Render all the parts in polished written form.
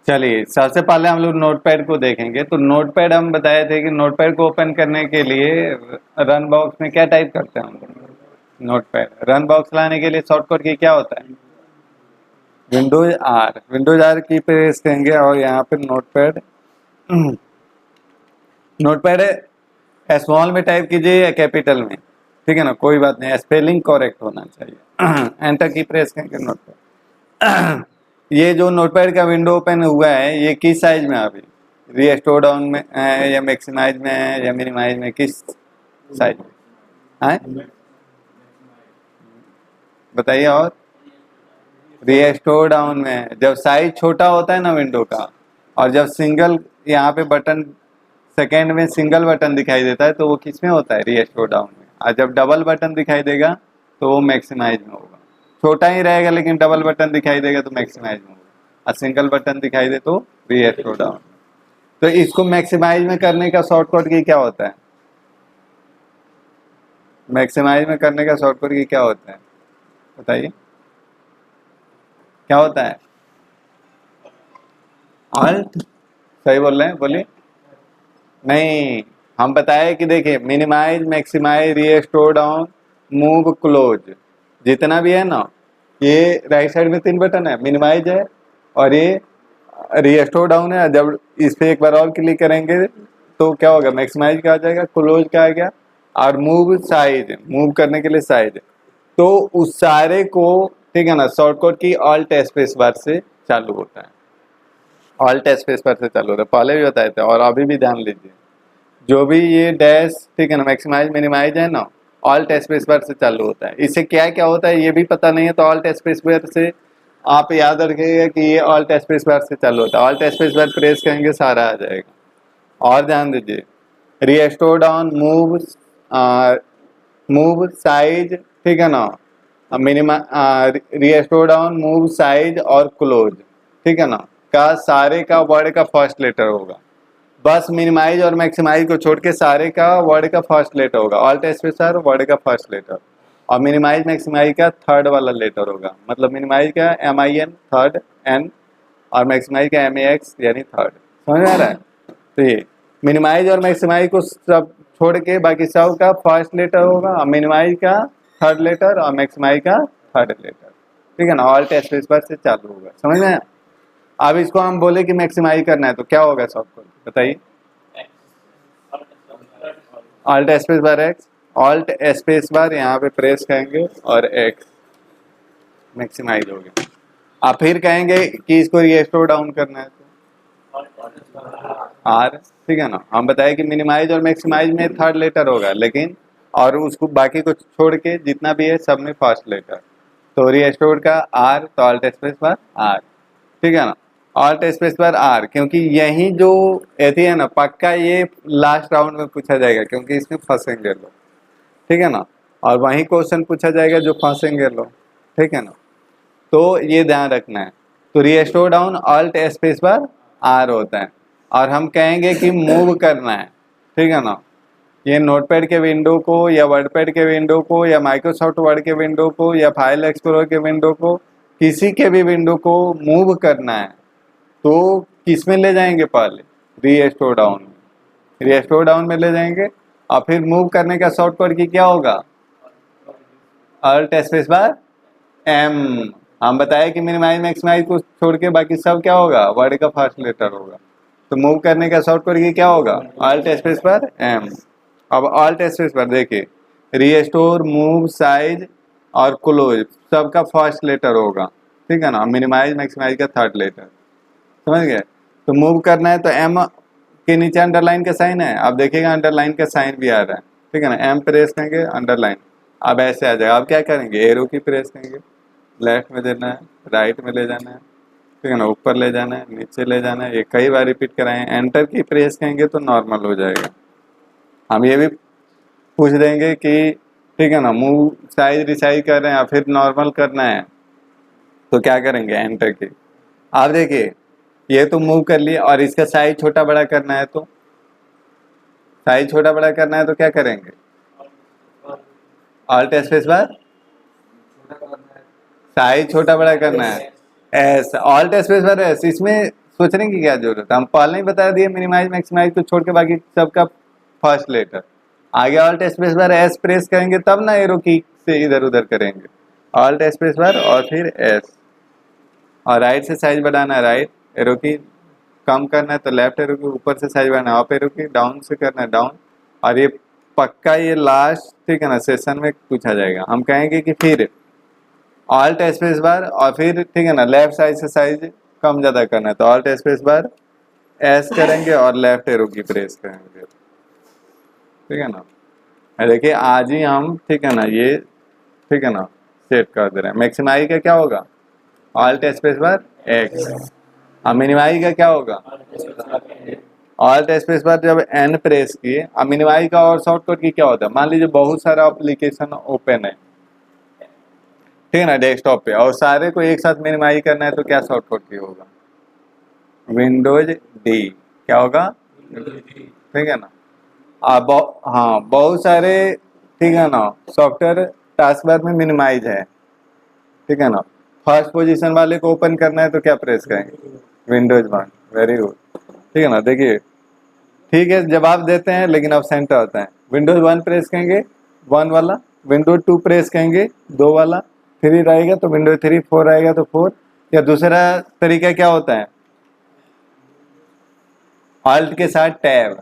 चलिए सबसे पहले हम लोग नोटपैड को देखेंगे। तो नोटपैड हम बताए थे कि नोटपैड को ओपन करने के लिए रन बॉक्स में क्या टाइप करते हैं हम लोग। नोटपैड रन बॉक्स लाने के लिए शॉर्टकट की क्या होता है, विंडोज आर की प्रेस करेंगे और यहाँ पे नोटपैड नोटपैड स्मॉल में टाइप कीजिए या कैपिटल में, ठीक है ना, कोई बात नहीं, स्पेलिंग करेक्ट होना चाहिए। एंटर की प्रेस करेंगे नोटपैड। ये जो नोटपैड का विंडो ओपन हुआ है ये किस साइज में है अभी, रीस्टोर डाउन में है या मैक्सिमाइज में है या मिनिमाइज में, किस साइज में है बताइए। और रीस्टोर डाउन में है। जब साइज छोटा होता है ना विंडो का, और जब सिंगल यहाँ पे बटन सेकेंड में सिंगल बटन दिखाई देता है तो वो किस में होता है, रीस्टोर डाउन में। और जब डबल बटन दिखाई देगा तो वो मैक्सिमाइज में होगा। छोटा ही रहेगा लेकिन डबल बटन दिखाई देगा तो मैक्सिमाइज में होगा, और सिंगल बटन दिखाई दे तो रीस्टोर डाउन। तो इसको मैक्सिमाइज में करने का शॉर्टकट की क्या होता है, मैक्सिमाइज में करने का शॉर्टकट की क्या होता है बताइए, क्या होता है। ऑल्ट, सही बोल रहे हैं, बोलिए। नहीं, हम बताए कि देखिए minimise, maximise, restore down, move, close, जितना भी है ना, ये राइट साइड में 3 बटन है, मिनिमाइज है और ये रीस्टोर डाउन है। जब इस पे एक बार और क्लिक करेंगे तो क्या होगा, मैक्सिमाइज का आ जाएगा, क्लोज का आ गया, और मूव साइज, मूव करने के लिए साइज। तो उस सारे को, ठीक है ना, शॉर्टकट की ऑल्ट स्पेस बार से चालू होता है, ऑल्ट स्पेस बार से चालू होता है। पहले भी बताए थे और अभी भी ध्यान लीजिए, जो भी ये डैश, ठीक है ना, मैक्सिमाइज मिनिमाइज है ना, ऑल्ट स्पेस बार से चालू होता है। इससे क्या क्या होता है ये भी पता नहीं है तो ऑल्ट स्पेस बार से आप याद रखिएगा कि ये ऑल्ट स्पेस बार से चालू होता है। ऑल्ट स्पेस बार प्रेस करेंगे सारा आ जाएगा। और ध्यान दीजिए, रीस्टोर डाउन, मूव साइज, ठीक है ना, minima restore down, move size और क्लोज, ठीक है ना, का सारे का वर्ड का फर्स्ट लेटर होगा। बस मिनिमाइज और मैक्सिमाइज को छोड़ के सारे का वर्ड का फर्स्ट लेटर होगा। ऑल्ट स्पेस बार वर्ड का फर्स्ट लेटर, और मिनिमाइज मैक्सिमाइज का थर्ड वाला लेटर होगा। मतलब मिनिमाइज का MIN थर्ड N, और मैक्सिमाइज का MAX यानी थर्ड। समझ में आ रहा है। तो ये मिनिमाइज और मैक्सिमाइज को सब छोड़ के बाकी सब का फर्स्ट लेटर होगा, और मिनिमाइज का थर्ड लेटर और मैक्सिमाइज का थर्ड लेटर, ठीक है ना, ऑल्ट स्पेस बार से चालू होगा। समझ में आया? अब इसको हम बोले कि मैक्सिमाइज करना है तो क्या होगा सबको बताइए। ऑल्ट स्पेस बार एक्स, ऑल्ट स्पेस बार यहाँ पे प्रेस करेंगे और एक्स, मैक्सिमाइज हो गया। आप फिर कहेंगे कि इसको रीस्टोर डाउन करना है तो आर, ठीक है ना। हम बताए कि मिनिमाइज और मैक्सिमाइज में थर्ड लेटर होगा, लेकिन और उसको बाकी को छोड़ के जितना भी है सब में फर्स्ट लेटर। तो रीस्टोर का आर, तो ऑल्ट स्पेस बार आर, ठीक है ना। ऑल्ट स्पेस बार आर, क्योंकि यही जो एथी है ना, पक्का ये लास्ट राउंड में पूछा जाएगा क्योंकि इसमें फंसेंगे लोग, ठीक है ना। और वही क्वेश्चन पूछा जाएगा जो फंसेंगे लोग, ठीक है ना। तो ये ध्यान रखना है। तो restore down alt space bar R होता है। और हम कहेंगे कि मूव करना है, ठीक है ना, ये नोटपैड के विंडो को या वर्डपैड के विंडो को या माइक्रोसॉफ्ट वर्ड के विंडो को या फाइल एक्सप्लोरर के विंडो को, किसी के भी विंडो को मूव करना है तो किस में ले जाएंगे, पहले रीस्टोर डाउन में, रीस्टोर डाउन में ले जाएंगे। और फिर मूव करने का शॉर्टकट की क्या होगा, ऑल्ट स्पेस बार एम। हम बताए कि मिनिमाइज मैक्सिमाइज को छोड़ के बाकी सब क्या होगा, वर्ड का फर्स्ट लेटर होगा। तो मूव करने का शॉर्टकट की क्या होगा, ऑल्ट स्पेस बार एम। अब ऑल्ट स्पेस बार देखिए, रीस्टोर, मूव, साइज और क्लोज सबका फर्स्ट लेटर होगा, ठीक है ना, मिनिमाइज मैक्सिमाइज का थर्ड लेटर। समझ गए। तो मूव करना है तो एम के नीचे अंडरलाइन का साइन है, आप देखिएगा अंडरलाइन का साइन भी आ रहा है, ठीक है ना। एम प्रेस करेंगे अंडरलाइन, अब ऐसे आ जाएगा। आप क्या करेंगे, एरो की प्रेस करेंगे, लेफ्ट में देना है, राइट में ले जाना है, ठीक है ना, ऊपर ले जाना है, नीचे ले जाना है, ये कई बार रिपीट कराएं। एंटर की प्रेस करेंगे तो नॉर्मल हो जाएगा। हम ये भी पूछ देंगे कि ठीक है ना, मूव साइज रिसाइज कर रहे हैं या फिर नॉर्मल करना है तो क्या करेंगे, एंटर की। आप देखिए ये तो मूव कर लिए, और इसका साइज छोटा बड़ा करना है तो, साइज छोटा बड़ा करना है तो क्या करेंगे, ऑल्ट स्पेस बार, साइज छोटा बड़ा करना है एस, ऑल्ट स्पेस बार एस। इसमें सोचने की क्या जरूरत है, हम पहले ही बता दिए मिनिमाइज मैक्सिमाइज को छोड़ के बाकी सबका फर्स्ट लेटर। आगे ऑल्ट स्पेस बार एस प्रेस करेंगे तब ना एरो की से इधर उधर करेंगे, ऑल्ट स्पेस बार और फिर एस। और राइट से साइज बढ़ाना है राइट एरो की, कम करना है तो लेफ्ट एरो की, ऊपर से साइज बढ़ाना है अप एरो की, डाउन से करना है डाउन। और ये पक्का ये लास्ट ठीक है ना सेशन में पूछा जाएगा। हम कहेंगे कि फिर ऑल्ट स्पेस बार और फिर ठीक है ना लेफ्ट साइड से साइज कम ज्यादा करना है तो ऑल्ट स्पेस बार एस करेंगे और लेफ्ट एरो की प्रेस करेंगे, ठीक है ना। देखिए आज ही हम ठीक है ना ये ठीक है ना सेट कर दे रहे हैं। मैक्सिमाई का क्या होगा ऑल्ट स्पेस बार एक्स, और मिनिमाई का क्या होगा ऑल्ट स्पेस बार जब एन प्रेस किए। अब मिनिमाई का और शॉर्टकट की क्या होता है, मान लीजिए बहुत सारा एप्लीकेशन ओपन है ठीक है ना डेस्कटॉप पे, और सारे को एक साथ मिनिमाइज करना है तो क्या शॉर्टकट की होगा विंडोज डी, क्या होगा ठीक है ना। अब हाँ बहुत सारे ठीक है ना सॉफ्टवेयर टास्क बार में मिनिमाइज है ठीक है ना, फर्स्ट पोजीशन वाले को ओपन करना है तो क्या प्रेस करेंगे विंडोज 1, वेरी गुड ठीक है ना। देखिए ठीक है जवाब देते हैं लेकिन अब सेंटर आता है, विंडोज 1 प्रेस करेंगे 1 वाला, विंडोज 2 प्रेस करेंगे 2 वाला, 3 रहेगा तो विंडोज 3, 4 रहेगा तो 4। या दूसरा तरीका क्या होता है ऑल्ट के साथ टैब,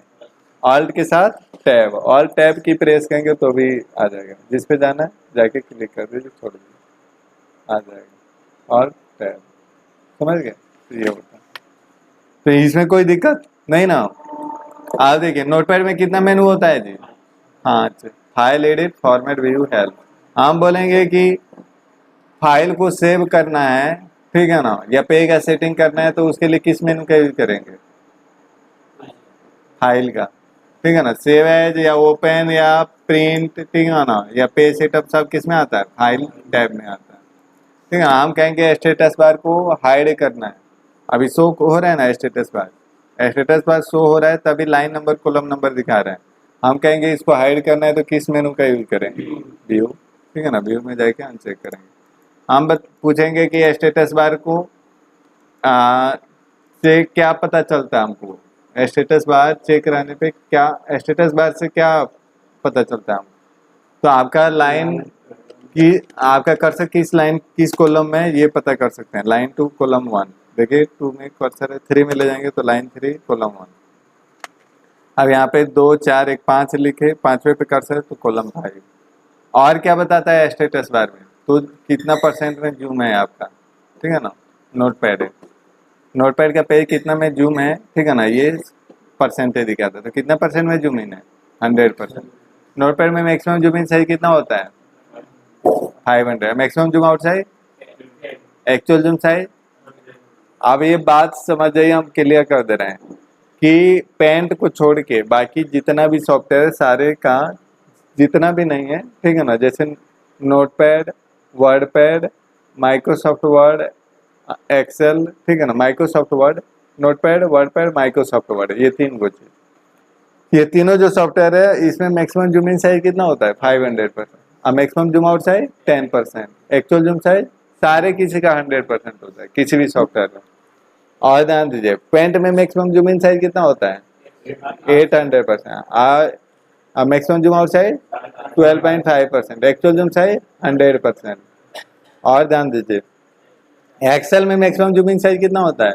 ऑल्ट के साथ टैब, ऑल्ट टैब की प्रेस करेंगे तो भी आ जाएगा, जिस पे जाना है जाके क्लिक कर दीजिए छोड़ दीजिए आ जाएगा ऑल्ट टैब, समझ गए। तो ये होता है, तो इसमें कोई दिक्कत नहीं ना। आप देखिए नोटपैड में कितना मेनू होता है जी, हाँ अच्छा file edit format view help. हम बोलेंगे कि फाइल को सेव करना है ठीक है ना या पेज का सेटिंग करना है तो उसके लिए किस मेनू का यूज करेंगे फाइल का, ठीक है ना। सेव एज या ओपन या प्रिंट ठीक है ना या पेज सेटअप सब किस में आता है फाइल टैब में आता है, ठीक है। हम कहेंगे स्टेटस बार को हाइड करना है, अभी शो हो रहा है ना स्टेटस बार शो हो रहा है तभी लाइन नंबर कॉलम नंबर दिखा रहा है। हम कहेंगे इसको हाइड करना है तो किस मेनू का यूज करेंगे व्यू, ठीक है ना, व्यू में जाके अनचेक करेंगे। हम पूछेंगे कि स्टेटस बार को से क्या पता चलता है हमको, स्टेटस बार चेक रहने पे क्या स्टेटस बार से क्या पता चलता है हमको, तो आपका लाइन की आपका कर्सर किस लाइन किस कॉलम में है ये पता कर सकते हैं, लाइन 2 कॉलम 1, देखिए 2 में कर्सर है 3 में ले जाएंगे तो लाइन 3 कॉलम 1। अब यहाँ पे 2 4 1 5 लिखे 5वें पे कर्सर है तो कॉलम 5। और क्या बताता है स्टेटस बार में तो कितना परसेंट में जूम है आपका, ठीक है ना। नोटपैड है, नोटपैड का पेज कितना में जूम है ठीक है ना, ये परसेंटेज दिखाता है तो कितना परसेंट में जूम इन है 100%। नोटपैड में मैक्सिमम जूम इन साइज कितना होता है 500, maximum zoom out size actual zoom size. अब ये बात समझ जाइए हम क्लियर कर दे रहे हैं कि पेंट को छोड़ के बाकी जितना भी सॉफ्टवेयर सारे का जितना भी नहीं है ठीक है ना, जैसे Notepad WordPad Microsoft Word Excel ठीक है ना, Microsoft Word Notepad WordPad Microsoft Word, ये 3 कुछ ये तीनों जो सॉफ्टवेयर है इसमें मैक्सिमम जूम इन साइज कितना होता है 500%, और maximum zoom out size 10%, actual zoom size सारे किसी का 100% होता है किसी भी सॉफ्टवेयर में। और ध्यान दीजिए पेंट में मैक्सिमम जूम इन साइज कितना होता है 800%, maximum zoom out size 12.5%, actual zoom size 100%। और ध्यान दीजिए एक्सेल में मैक्सिमम जूम इन साइज कितना होता है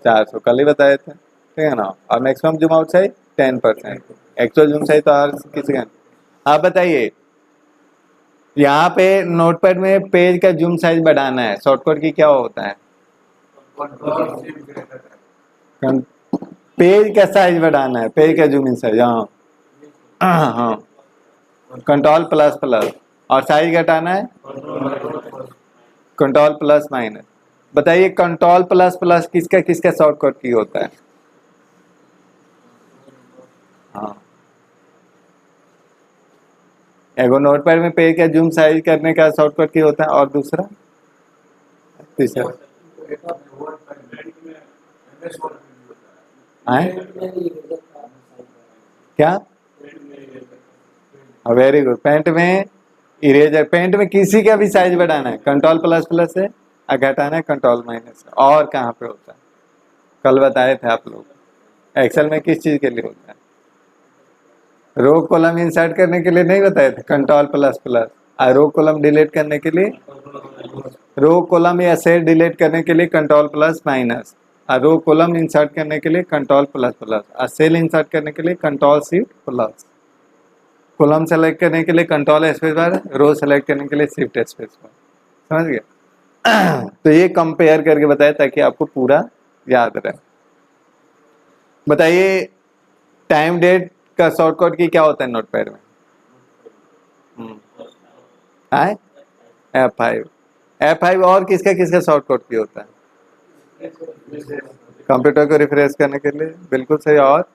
400, कल ही बताए थे ठीक है ना, और maximum zoom out size 10%, actual zoom size तो हर किसी का। आप बताइए यहाँ पे नोटपैड में पेज का जूम साइज बढ़ाना है शॉर्टकट की क्या होता है पेज का साइज बढ़ाना है, पेज का जूम इन साइज हाँ हाँ कंट्रोल प्लस प्लस, और साइज घटाना है कंट्रोल प्लस माइनस। बताइए कंट्रोल प्लस प्लस किसका किसका शॉर्टकट की होता है हाँ एगो नोटपैड में पेज का जूम साइज करने का शॉर्टकट की होता है और दूसरा तीसरा क्या वेरी गुड, पेंट में इरेजर, पेंट में किसी का भी साइज बढ़ाना है कंट्रोल प्लस प्लस से और घटाना है कंट्रोल माइनस से। और कहाँ पे होता है कल बताए थे आप लोग। एक्सेल में किस चीज के लिए होता है? रो कॉलम इंसर्ट करने के लिए नहीं बताए थे, कंट्रोल प्लस प्लस। और रो कॉलम डिलीट करने के लिए, रो कॉलम या सेल डिलीट करने के लिए कंट्रोल प्लस माइनस। और रो कॉलम इंसर्ट करने के लिए कंट्रोल प्लस प्लस। और सेल इंसर्ट करने के लिए control shift plus. Column select करने के लिए कंट्रोल स्पेस बार, रो सेलेक्ट करने के लिए शिफ्ट स्पेस बार। समझ गए? तो ये कंपेयर करके बताया ताकि आपको पूरा याद रहे। बताइए टाइम डेट का शॉर्टकट की क्या होता है नोटपैड में? आए F5। F5 और किसका किसका शॉर्टकट की होता है? कंप्यूटर को रिफ्रेश करने के लिए, बिल्कुल सही। और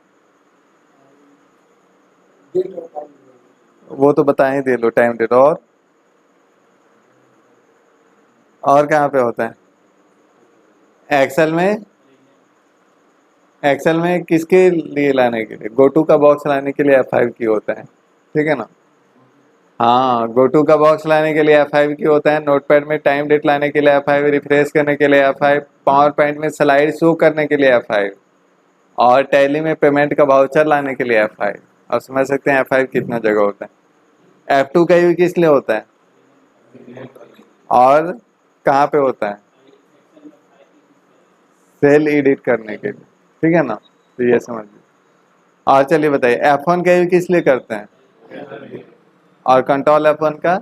वो तो बता ही दे लो, टाइम डेट। और कहाँ पे होता है? एक्सेल में किसके लिए लाने के लिए? गोटू का बॉक्स लाने के लिए F5 की होता है, ठीक है ना? हाँ, गोटू का बॉक्स लाने के लिए F5 की होता है। नोटपैड में टाइम डेट लाने के लिए F5, रिफ्रेश करने के लिए F5, पावर पॉइंट में स्लाइड शो करने के लिए F5, और टैली में पेमेंट का वाउचर लाने के लिए F5। अब समझ सकते हैं F5 कितना जगह होता है। F2 का यूज किस लिए होता है और कहाँ पे होता है? सेल एडिट करने के लिए, ठीक है ना? तो ये समझिए। और चलिए बताइए F1 का यूज किस लिए करते हैं और कंट्रोल F1 का?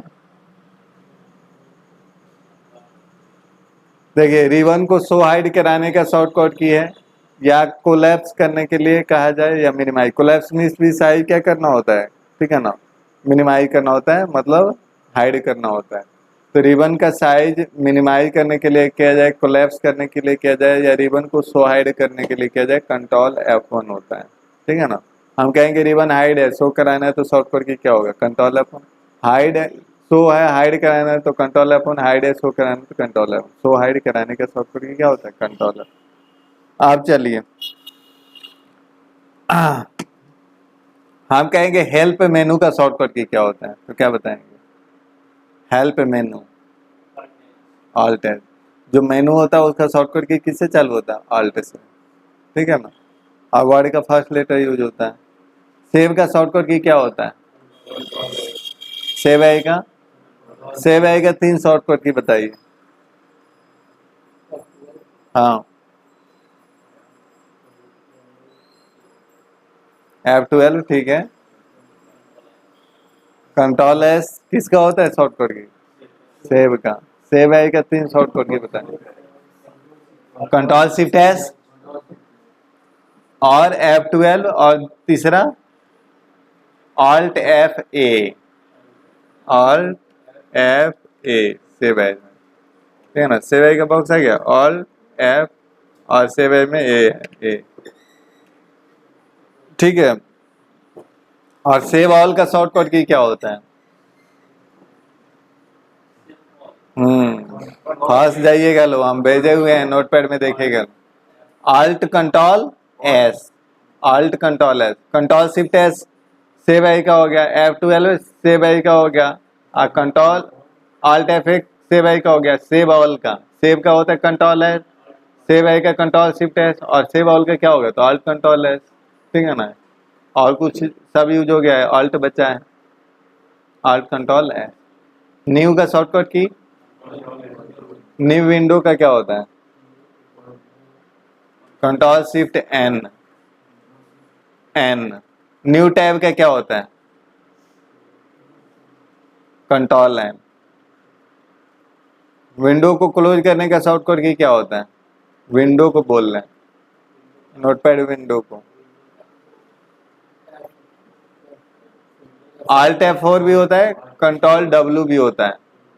देखिए रिबन को शो हाइड कराने का शॉर्टकट की है, या कोलैप्स करने के लिए कहा जाए, या मिनिमाइज। कोलैप्स मींस भी साइज क्या करना होता है, ठीक है ना? मिनिमाइज करना होता है, मतलब हाइड करना होता है। तो रिबन का साइज मिनिमाइज करने के लिए किया जाए, कोलैप्स करने के लिए किया जाए, या रिबन को शो हाइड करने के लिए किया जाए, कंट्रोल F1 होता है, ठीक है ना? हम कहेंगे रिबन हाइड है, शो कराना है, तो शॉर्टकट की क्या होगा? Control F1। हाइड है, शो है, हाइड कराना है तो कंट्रोल F1। हाइड है, शो कराना है तो कंट्रोल F1। शो हाइड कराने का शॉर्टकट की क्या होता है? Control F। आप चलिए हम कहेंगे हेल्प मेनू का शॉर्टकट की क्या होता है, तो क्या बताएंगे? हेल्प मेनू, ऑल्ट एस। जो मेनू होता है उसका शॉर्टकट की किससे चालू होता है? ऑल्ट से, ठीक है ना? और वर्ड का फर्स्ट लेटर यूज होता है। सेव का शॉर्टकट की क्या होता है? सेव आएगा, सेव आएगा। 3 शॉर्टकट की बताइए। हाँ, F12, ठीक है। कंट्रोल एस किसका होता है शॉर्टकट की? सेव का। सेव आएगा। 3 शॉर्टकट की बताइए। कंट्रोल शिफ्ट एस और F12, और तीसरा alt F8। Alt F8 save as में, ठीक है ना? सेव एज का बॉक्स आ गया, ऑल्ट F और सेव एज में ए, ठीक है। और सेव ऑल का शॉर्टकट की क्या होता है? फंस जाइएगा लो, हम भेजे हुए हैं नोटपैड में, देखिएगा। Alt control S, alt control S, control shift S save I का हो गया। F12 सेव आई का हो गया। और control alt F8 save I का हो गया। सेव ऑल का, सेव का होता है कंट्रोल एस, सेव आई का कंट्रोल शिफ्ट एस, और सेव ऑल का क्या होगा? तो ऑल्ट कंट्रोल एस, ठीक है ना? और कुछ सब यूज हो गया है, ऑल्ट बचा है, ऑल्ट कंट्रोल एस। न्यू का शॉर्टकट की, न्यू विंडो का क्या होता है? Control shift N, N. New tab का क्या होता है? Control N. विंडो को क्लोज करने का शॉर्टकट की क्या होता है? विंडो को बोल रहे हैं, नोटपैड विंडो को। Alt F4 भी होता है, कंट्रोल W भी होता है।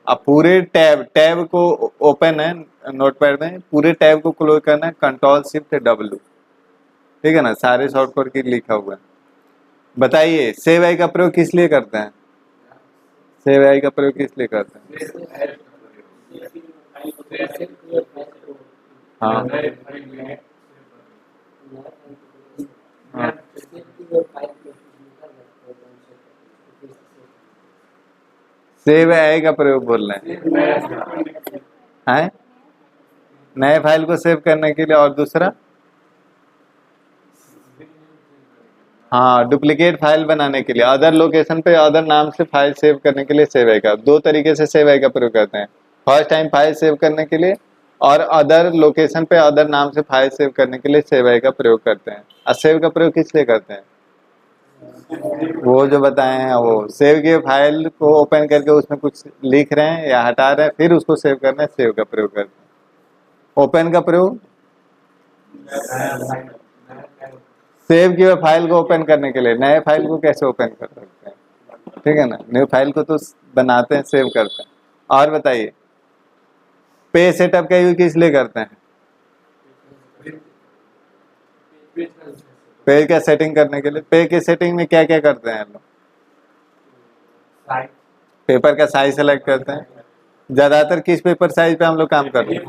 अब पूरे टैब, टैब को ओपन है नोटपैड में, पूरे टैब को क्लोज करना है, कंट्रोल शिफ्ट W, ठीक है ना? सारे शॉर्टकट की लिखा हुआ है। बताइए सेव आई का प्रयोग किस लिए करते हैं? सेव आई का प्रयोग किस लिए करते हैं? हाँ, हाँ। सेव आई का प्रयोग बोल रहे हैं, नए फाइल को सेव करने के लिए। और दूसरा हाँ, डुप्लीकेट फाइल बनाने के लिए, अदर लोकेशन पे अदर नाम से फाइल सेव करने के लिए सेव आई का दो तरीके से सेव आई का प्रयोग करते हैं। फर्स्ट टाइम फाइल सेव करने के लिए और अदर लोकेशन पे अदर नाम से फाइल सेव करने के लिए सेव आई का प्रयोग करते हैं। और सेव का प्रयोग किस लिए करते हैं? वो जो बताए हैं, वो सेव किए फाइल को ओपन करके उसमें कुछ लिख रहे हैं या हटा रहे हैं, फिर उसको सेव करना है, सेव का प्रयोग करते हैं। ओपन का प्रयोग सेव किए फाइल को ओपन करने के लिए। नए फाइल को कैसे ओपन कर सकते हैं? ठीक है ना, न्यू फाइल को तो बनाते हैं, सेव करते हैं। और बताइए, पे सेटअप का यूज किस लिए करते हैं? पे का सेटिंग करने के लिए। पे के सेटिंग में क्या क्या करते हैं लोग? पेपर का साइज सेलेक्ट करते हैं। ज्यादातर किस पेपर साइज पे हम लोग काम करते हैं?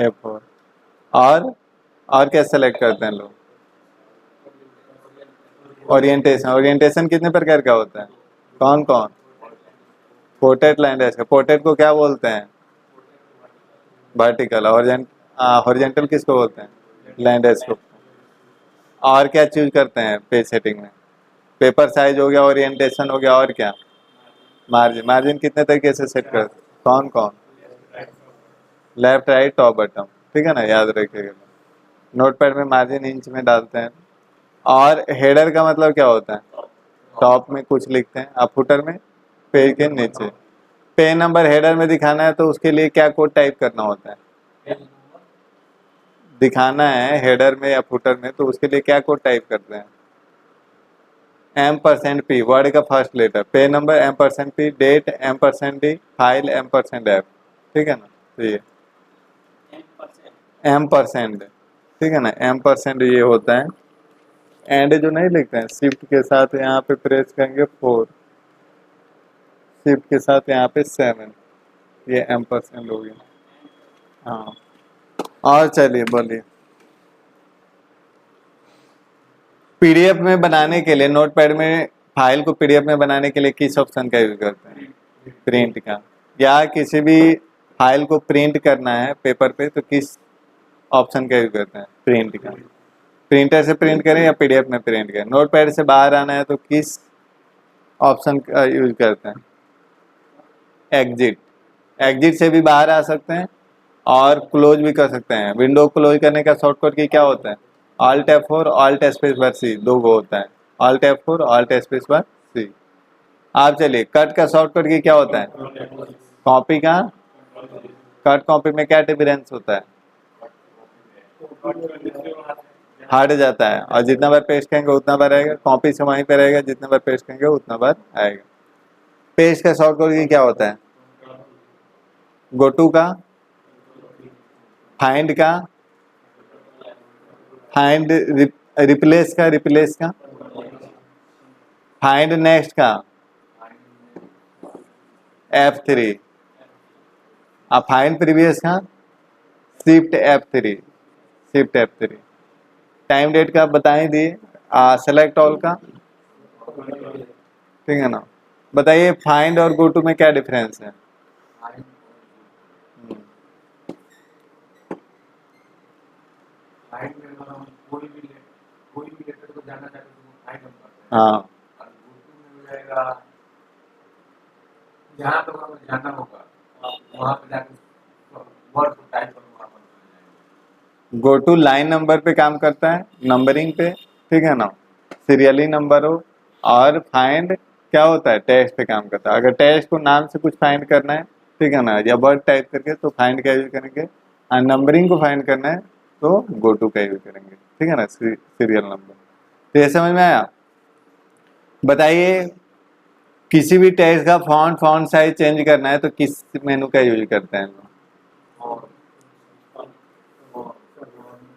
A4। और क्या सेलेक्ट करते हैं लोग? ओरिएंटेशन। ओरिएंटेशन कितने प्रकार का होता है? कौन कौन? Portrait, landscape. पोर्ट्रेट को क्या बोलते हैं? वर्टिकल। हॉरिजॉन्टल किसको बोलते हैं? लैंडस्केप। और क्या चूज करते हैं पेज सेटिंग में? पेपर साइज हो गया, ओरिएंटेशन हो गया, और क्या? मार्जिन। मार्जिन कितने तरीके से सेट करते हैं? कौन कौन? Left, right, top, bottom. ठीक है ना, याद रखिएगा। नोटपैड में मार्जिन इंच में डालते हैं। और हेडर का मतलब क्या होता है? टॉप में कुछ लिखते हैं, अब फुटर में पेज के नीचे। पेज नंबर हेडर में दिखाना है तो उसके लिए क्या कोड टाइप करना होता है? दिखाना है हेडर में या फुटर में तो उसके लिए क्या कोड टाइप करते हैं? M%P, वर्ड का first letter. Page number M%P, date M%D, file M%F। ठीक है ना, तो ये M%, ठीक है ना, M% ये होता है। एंड जो नहीं लिखते हैं, शिफ्ट के साथ यहाँ पे प्रेस करेंगे 4, शिफ्ट के साथ यहाँ पे 7, ये M% हो गया। हाँ, और चलिए बोलिए। पीडीएफ में बनाने के लिए, नोटपैड में फाइल को पीडीएफ में बनाने के लिए किस ऑप्शन का यूज करते हैं? प्रिंट का। या किसी भी फाइल को प्रिंट करना है पेपर पे तो किस ऑप्शन का यूज करते हैं? प्रिंट का। प्रिंटर से प्रिंट करें या पीडीएफ में प्रिंट करें? नोटपैड से बाहर आना है तो किस ऑप्शन का यूज करते हैं? एग्जिट। एग्जिट से भी बाहर आ सकते हैं और क्लोज भी कर सकते हैं। विंडो क्लोज करने का शॉर्टकट की क्या होता है? Alt F4, Alt space bar C, दो गो होता है। Alt F4, Alt space bar C। आप चलिए, कट का शॉर्टकट की क्या होता है? कॉपी का। कट कॉपी में क्या डिफरेंस होता है? हट जाता है, और जितना बार पेस्ट करेंगे उतना बार आएगा। कॉपी से वहीं पे रहेगा, जितना बार पेस्ट करेंगे उतना बार आएगा। पेस्ट का शॉर्टकट की क्या होता है? गो टू का। फाइंड का। फाइंड रिप्लेस का। रिप्लेस का। फाइंड नेक्स्ट का। F3। अब फाइंड प्रीवियस का। Shift F3। Shift F3। Time date का बता ही दिए। सेलेक्ट ऑल का। ठीक है ना, बताइए फाइंड और गो टू में क्या डिफरेंस है? हाँ, जहाँ तक हमें जाना होगा वहाँ पे जाकर वर्ड को टाइप करूँगा। गो टू लाइन नंबर पे काम करता है, नंबरिंग पे। ठीक है ना, सीरियली नंबर हो। और फाइंड क्या होता है? टेक्स्ट पे काम करता है। अगर टेक्स्ट को नाम से कुछ फाइंड करना है, ठीक है ना, या वर्ड टाइप करके, तो फाइंड का यूज करेंगे। और नंबरिंग को फाइंड करना है तो गो टू का यूज करेंगे। ठीक है ना, सीरियल नंबर। तो ये समझ में आया? बताइए, किसी भी टेक्स्ट का फॉन्ट साइज चेंज करना है तो किस मेनू का यूज करते हैं?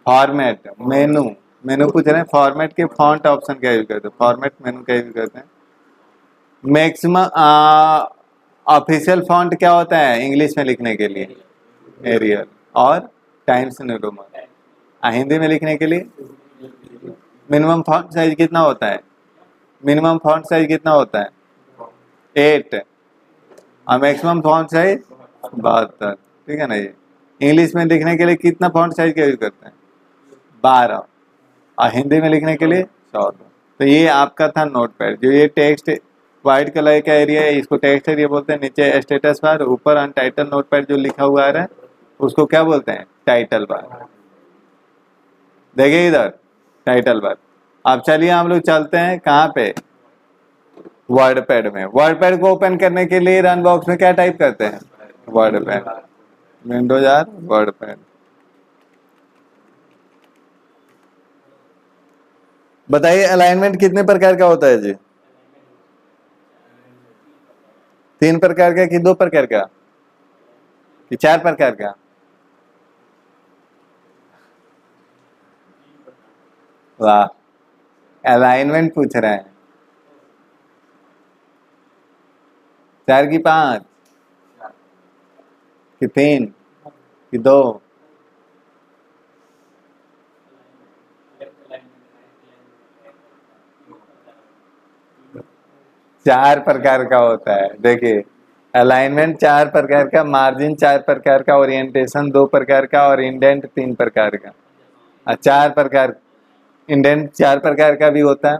फॉर्मेट। मेनू। मेनू पूछ रहे हैं, फॉर्मेट के फॉन्ट ऑप्शन का यूज करते हैं, फॉर्मेट मेनू का यूज करते हैं। मैक्सिमम ऑफिशियल फॉन्ट क्या होता है इंग्लिश में लिखने के लिए? एरियल। और टाइम्स न्यू रोमन। हिंदी में लिखने के लिए मिनिमम फॉन्ट साइज कितना होता है? मिनिमम फॉन्ट साइज कितना होता है? 8। और मैक्सिमम फॉन्ट साइज 72। ठीक है ना, ये इंग्लिश में लिखने के लिए कितना फॉन्ट साइज का यूज करते हैं? 12। और हिंदी में लिखने के लिए 14। तो ये आपका था नोटपैड। जो ये टेक्स्ट व्हाइट कलर का एरिया है इसको टेक्स्ट एरिया बोलते हैं। नीचे स्टेटस बार, ऊपर अनटाइटल नोटपैड जो लिखा हुआ आ रहा है उसको क्या बोलते हैं? Title bar. देखिए इधर टाइटल बार। अब चलिए हम लोग चलते हैं कहाँ पे? वर्डपैड में। वर्डपैड को ओपन करने के लिए रन बॉक्स में क्या टाइप करते हैं? वर्डपैड। Windows R WordPad. बताइए अलाइनमेंट कितने प्रकार का होता है जी? 3 प्रकार का कि 2 प्रकार का कि 4 प्रकार का? वाह, अलाइनमेंट पूछ रहे हैं। 4 की 5 कि 3 कि 2? 4 प्रकार का होता है। देखिए अलाइनमेंट 4 प्रकार का, मार्जिन 4 प्रकार का, ओरिएंटेशन 2 प्रकार का और इंडेंट 3 प्रकार का। 4 प्रकार इंडेंट 4 प्रकार का भी होता है।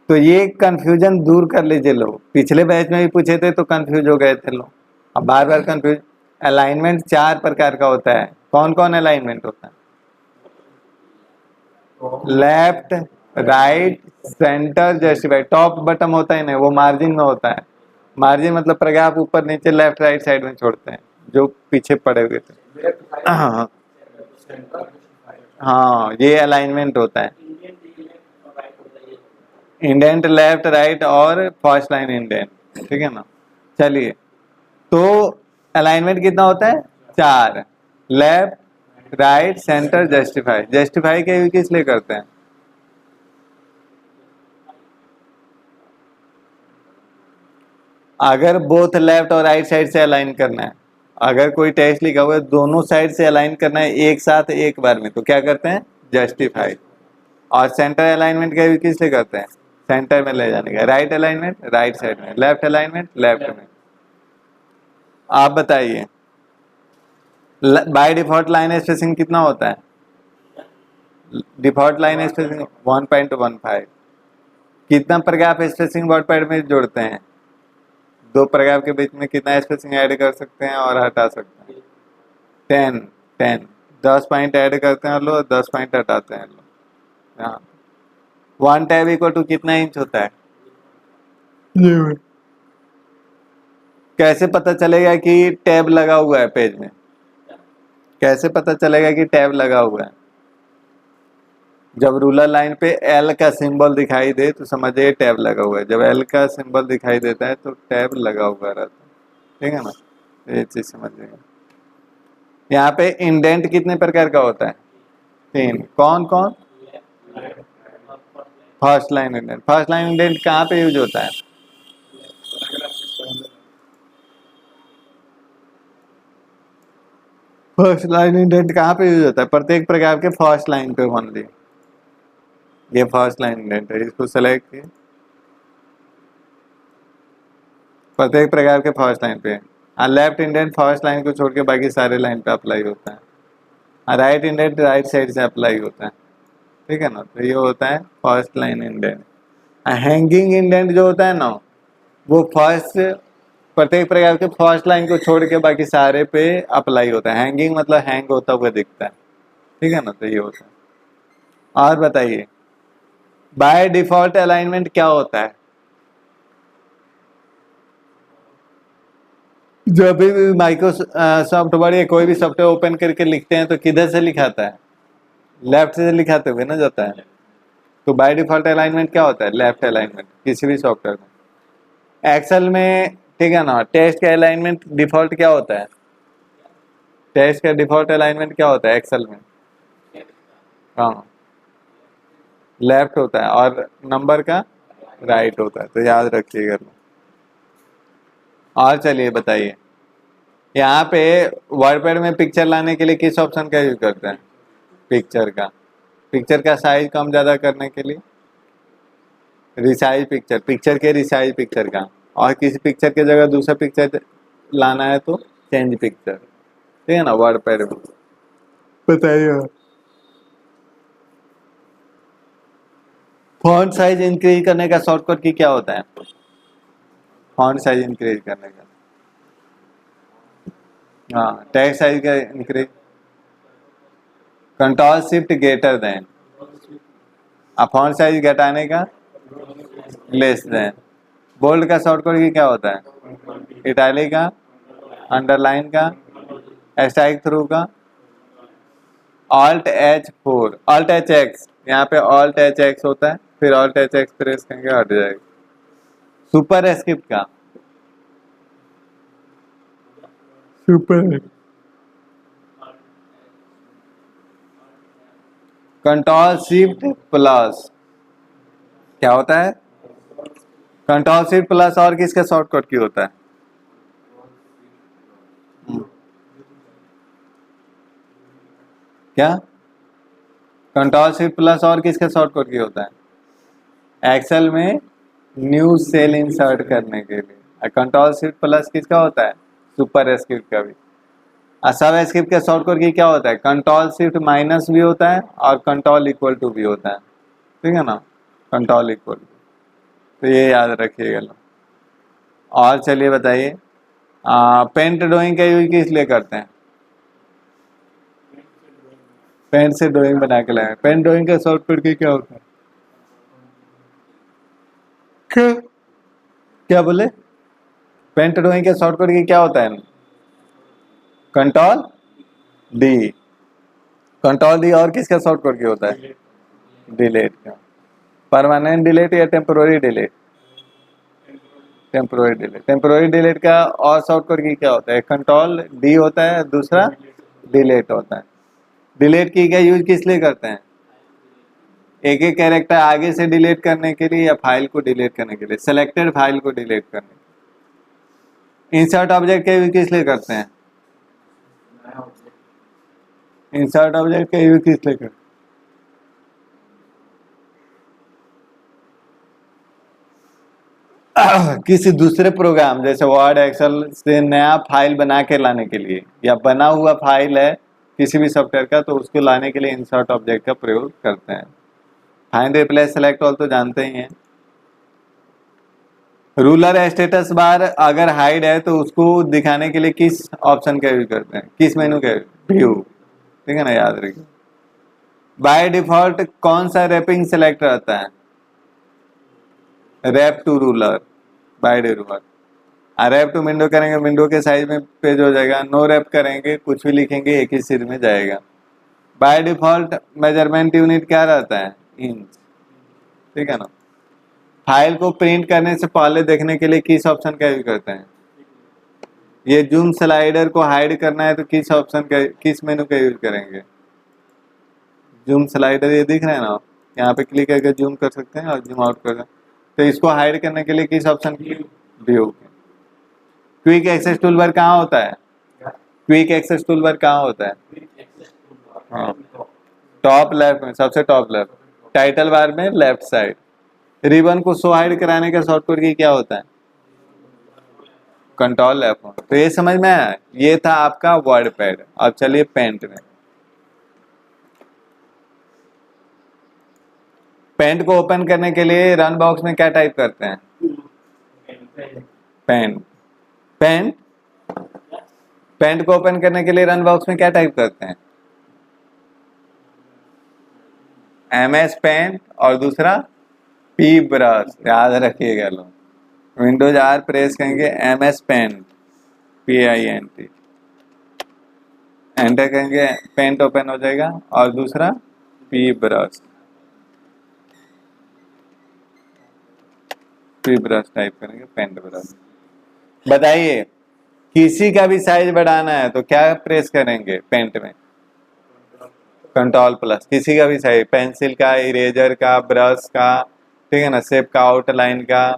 तो ये कंफ्यूजन दूर कर लीजिए लोग। पिछले बैच में भी पूछे थे तो कंफ्यूज हो गए थे लोग, अब बार बार कंफ्यूज। अलाइनमेंट 4 प्रकार का होता है। कौन कौन अलाइनमेंट होता है? Left, right, centre, justify. Top bottom होता है ना, वो मार्जिन में होता है। मार्जिन मतलब प्रगाप ऊपर नीचे लेफ्ट राइट साइड में छोड़ते हैं जो पीछे पड़े हुए थे। हाँ हाँ, ये अलाइनमेंट होता है। इंडेंट लेफ्ट राइट और फर्स्ट लाइन इंडेंट, ठीक है ना। चलिए, तो अलाइनमेंट कितना होता है? 4। Left, right, centre, justify. Justify के भी किस लिए करते हैं? अगर बोथ लेफ्ट और राइट साइड से अलाइन करना है, अगर कोई टेक्स्ट लिखा हुआ है दोनों साइड से अलाइन करना है एक साथ एक बार में, तो क्या करते हैं? जस्टिफाई। और सेंटर अलाइनमेंट का भी किस लिए करते हैं? सेंटर में ले जाने का। राइट अलाइनमेंट राइट साइड में, लेफ्ट अलाइनमेंट लेफ्ट में। आप बताइए बाय डिफॉल्ट लाइन स्पेसिंग कितना होता है? Default line spacing 1.15। कितना पैराग्राफ स्पेसिंग वर्डपैड में जोड़ते हैं? 2 पैराग्राफ के बीच में कितना स्पेसिंग ऐड कर सकते हैं और हटा सकते हैं? 10। 10 10 पॉइंट ऐड करते हैं लोग, 10 पॉइंट हटाते हैं लोग। हाँ, 1 टैब इक्वल टू कितना इंच होता है? कैसे पता चलेगा कि टैब लगा हुआ है पेज में? कैसे पता चलेगा कि टैब लगा हुआ है? जब रूलर लाइन पे एल का सिंबल दिखाई दे तो समझिए टैब लगा हुआ है। जब एल का सिंबल दिखाई देता है तो टैब लगा हुआ रहता है, ठीक है ना। ये चीज समझिएगा। यहाँ पे इंडेंट कितने प्रकार का होता है? 3। कौन कौन? First line indent. First line indent कहाँ पे यूज होता है? फर्स्ट लाइन इंडेंट कहाँ पे यूज होता है? प्रत्येक प्रकार के फर्स्ट लाइन पे ओनली। ये फर्स्ट लाइन इंडेंट है, इसको सेलेक्ट किए। प्रत्येक प्रकार के फर्स्ट लाइन पे। लेफ्ट इंडेंट फर्स्ट लाइन को छोड़ के बाकी सारे लाइन पे अप्लाई होता है। राइट इंडेंट राइट साइड से अप्लाई होता है, ठीक है ना। तो ये होता है first line indent. Hanging indent जो होता है ना, वो फर्स्ट प्रत्येक प्रकार के फर्स्ट लाइन को छोड़ के बाकी सारे पे अप्लाई होता है। हैंगिंग मतलब हैंग होता हुआ दिखता है, ठीक है ना। तो ये होता है। और बताइए बाय डिफॉल्ट अलाइनमेंट क्या होता है? जब भी माइक्रोसॉफ्ट वर्ड या कोई भी सॉफ्टवेयर ओपन करके लिखते हैं तो किधर से लिखाता है? लेफ्ट से लिखाते हुए ना जाता है। तो बाय डिफॉल्ट अलाइनमेंट क्या होता है? लेफ्ट अलाइनमेंट किसी भी सॉफ्टवेयर में। एक्सेल में, ठीक है ना, टेस्ट का अलाइनमेंट डिफॉल्ट क्या होता है? टेस्ट का डिफॉल्ट अलाइनमेंट क्या होता है एक्सेल में? हाँ, लेफ्ट होता है और नंबर का राइट होता है, तो याद रखिएगा। और चलिए बताइए, यहाँ पे वर्डपैड में पिक्चर लाने के लिए किस ऑप्शन का यूज करते हैं? पिक्चर का। पिक्चर का साइज कम ज़्यादा करने के लिए रिसाइज पिक्चर, पिक्चर के रिसाइज पिक्चर का। और किसी पिक्चर के जगह दूसरा पिक्चर लाना है तो चेंज पिक्चर, ठीक है ना, वर्डपैड में। बताइए। फॉन्ट साइज इंक्रीज करने का शॉर्टकट की क्या होता है? फॉन्ट साइज इंक्रीज करने का, हाँ टेक्स्ट साइज का increase, control shift greater than, font size घटाने का लेस देन, बोल्ड का शॉर्टकट की क्या होता है? इटैलिक का, अंडरलाइन का, स्ट्राइक थ्रू का, Alt H4, Alt HX, यहाँ पे Alt HX होता है, फिर Alt HX प्रेस करेंगे हट जाएगा। सुपर एस्केप का, सुपर कंट्रोल शिफ्ट प्लस क्या होता है? कंट्रोल शिफ्ट प्लस और किसका शॉर्टकट की होता है? क्या? कंट्रोल शिफ्ट प्लस और किसका शॉर्टकट की होता है? एक्सेल में न्यू सेल इंसर्ट करने के लिए। कंट्रोल शिफ्ट प्लस किसका होता है? सुपर एस्केप का भी। सब एस्केप का शॉर्टकट की क्या होता है? कंट्रोल शिफ्ट माइनस भी होता है और कंट्रोल इक्वल टू भी होता है, ठीक है ना, कंट्रोल इक्वल टू, तो ये याद रखिएगा लो। और चलिए बताइए, पेंट ड्राइंग का यूज किस लिए करते हैं? पेन से ड्राइंग बना के लाए। पेन ड्राइंग का शॉर्टकट की क्या होता है? क्या क्या बोले? पेन ड्राइंग का शॉर्टकट की क्या होता है? कंट्रोल डी, कंट्रोल डी, और किसका शॉर्टकट की होता है? डिलीट का। परमानेंट डिलीट या temporary delete? Temporary delete. Temporary delete का और शॉर्टकट की क्या होता है? कंट्रोल डी होता है, दूसरा डिलीट होता है। डिलीट की का यूज किस लिए करते हैं? एक एक कैरेक्टर आगे से डिलीट करने के लिए या फाइल को डिलीट करने के लिए, सिलेक्टेड फाइल को डिलीट करने के लिए। इंसर्ट ऑब्जेक्ट का यूज किस लिए करते हैं? इंसर्ट ऑब्जेक्ट का यूज किस लिए करते हैं? किसी दूसरे प्रोग्राम जैसे वर्ड एक्सेल से नया फाइल बना के लाने के लिए, या बना हुआ फाइल है किसी भी सॉफ्टवेयर का तो उसको लाने के लिए इंसर्ट ऑब्जेक्ट का प्रयोग करते हैं। फाइंड रिप्लेस सेलेक्ट ऑल तो जानते ही हैं। रूलर स्टेटस बार अगर हाइड है तो उसको दिखाने के लिए किस ऑप्शन का यूज करते हैं? किस मेनू का? व्यू, ठीक है ना, याद रखिए। बाय डिफॉल्ट कौन सा रैपिंग सेलेक्ट रहता है? Wrap to ruler, by default. Wrap to window करेंगे विंडो के साइज में पेज हो जाएगा। नो रैप करेंगे कुछ भी लिखेंगे एक ही सीध में जाएगा। बाय डिफॉल्ट मेजरमेंट यूनिट क्या रहता है? इंच, ठीक है ना। फाइल को प्रिंट करने से पहले देखने के लिए किस ऑप्शन का यूज करते हैं? ये जूम स्लाइडर को हाइड करना है तो किस ऑप्शन का, किस मेनू का यूज करेंगे? जूम स्लाइडर ये दिख रहा है ना, यहाँ पे क्लिक करके जूम कर सकते हैं और जूम आउट कर सकते हैं। तो इसको हाइड करने के लिए किस ऑप्शन की? View. Quick access toolbar कहाँ होता है? क्विक एक्सेस टूल बार कहाँ होता है? हाँ, टॉप लेफ्ट में, सबसे टॉप लेफ्ट। टाइटल बार में लेफ्ट साइड। रिबन को शो हाइड कराने का शॉर्टकट की क्या होता है? Control F1। तो ये समझ में आया? ये था आपका वर्ड पैड। अब चलिए पेंट में। पेंट को ओपन करने के लिए रन बॉक्स में क्या टाइप करते हैं? पेंट। पेंट पेंट को ओपन करने के लिए रन बॉक्स में क्या टाइप करते हैं? MS पेंट और दूसरा P ब्रश, याद रखिएगा लो। विंडोज R प्रेस करेंगे, MS पेंट, PINT, एंटर करेंगे, पेंट ओपन हो जाएगा। और दूसरा P brush, P brush type करेंगे, पेंट ब्रश। बताइए, किसी का भी साइज बढ़ाना है तो क्या प्रेस करेंगे पेंट में? Control plus. किसी का भी साइज, पेंसिल का, इरेजर का, ब्रश का, ठीक है ना, शेप का, आउटलाइन का,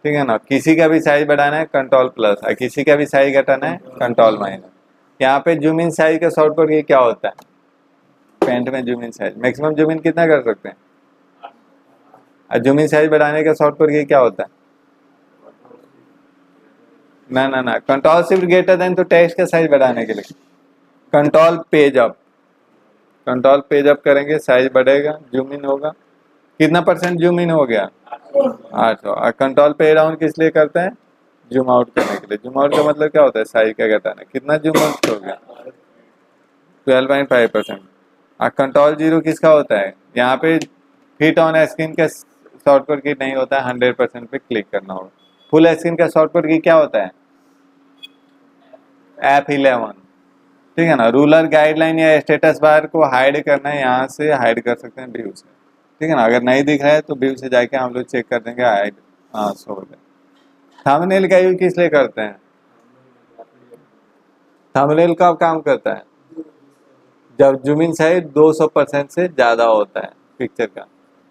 ठीक है ना, किसी का भी साइज बढ़ाना है कंट्रोल प्लस, और किसी का भी साइज घटाना है कंट्रोल माइनस। यहाँ पे जूम इन साइज का शॉर्टकट ये क्या होता है? पेंट में zoom in size maximum zoom in कितना कर सकते हैं? और जूम इन साइज बढ़ाने का शॉर्टकट ये क्या होता है? ना कंट्रोल शिफ्ट ग्रेटर देन, तो टेक्स्ट का साइज बढ़ाने के लिए control page up. Control page up करेंगे, साइज बढ़ेगा, जूम इन होगा। कितना परसेंट जूम इन हो गया? 800। और कंट्रोल पे डाउन किस लिए करते हैं? जूम आउट करने के लिए। जूम आउट का मतलब क्या होता है? साइज का घटाना। कितना जूम आउट हो गया? 12.5%। और कंट्रोल 0 किसका होता है? यहाँ पे फिट ऑन स्क्रीन का शॉर्टकट की नहीं होता है, 100% पे क्लिक करना होगा। फुल स्क्रीन का शॉर्टकट की क्या होता है? F11। ठीक है ना। रूलर गाइडलाइन या स्टेटस बार को हाइड करना है, यहाँ से हाइड कर सकते हैं व्यू से। ठीक है ना। अगर नहीं दिख रहा है तो व्यू से जाके हम लोग चेक कर देंगे, हाइड हाँ सो हो गया। थंबनेल का यूज किस लिए करते हैं? थंबनेल कब काम करता है? जब जूम इन साइज 200% से ज्यादा होता है पिक्चर का।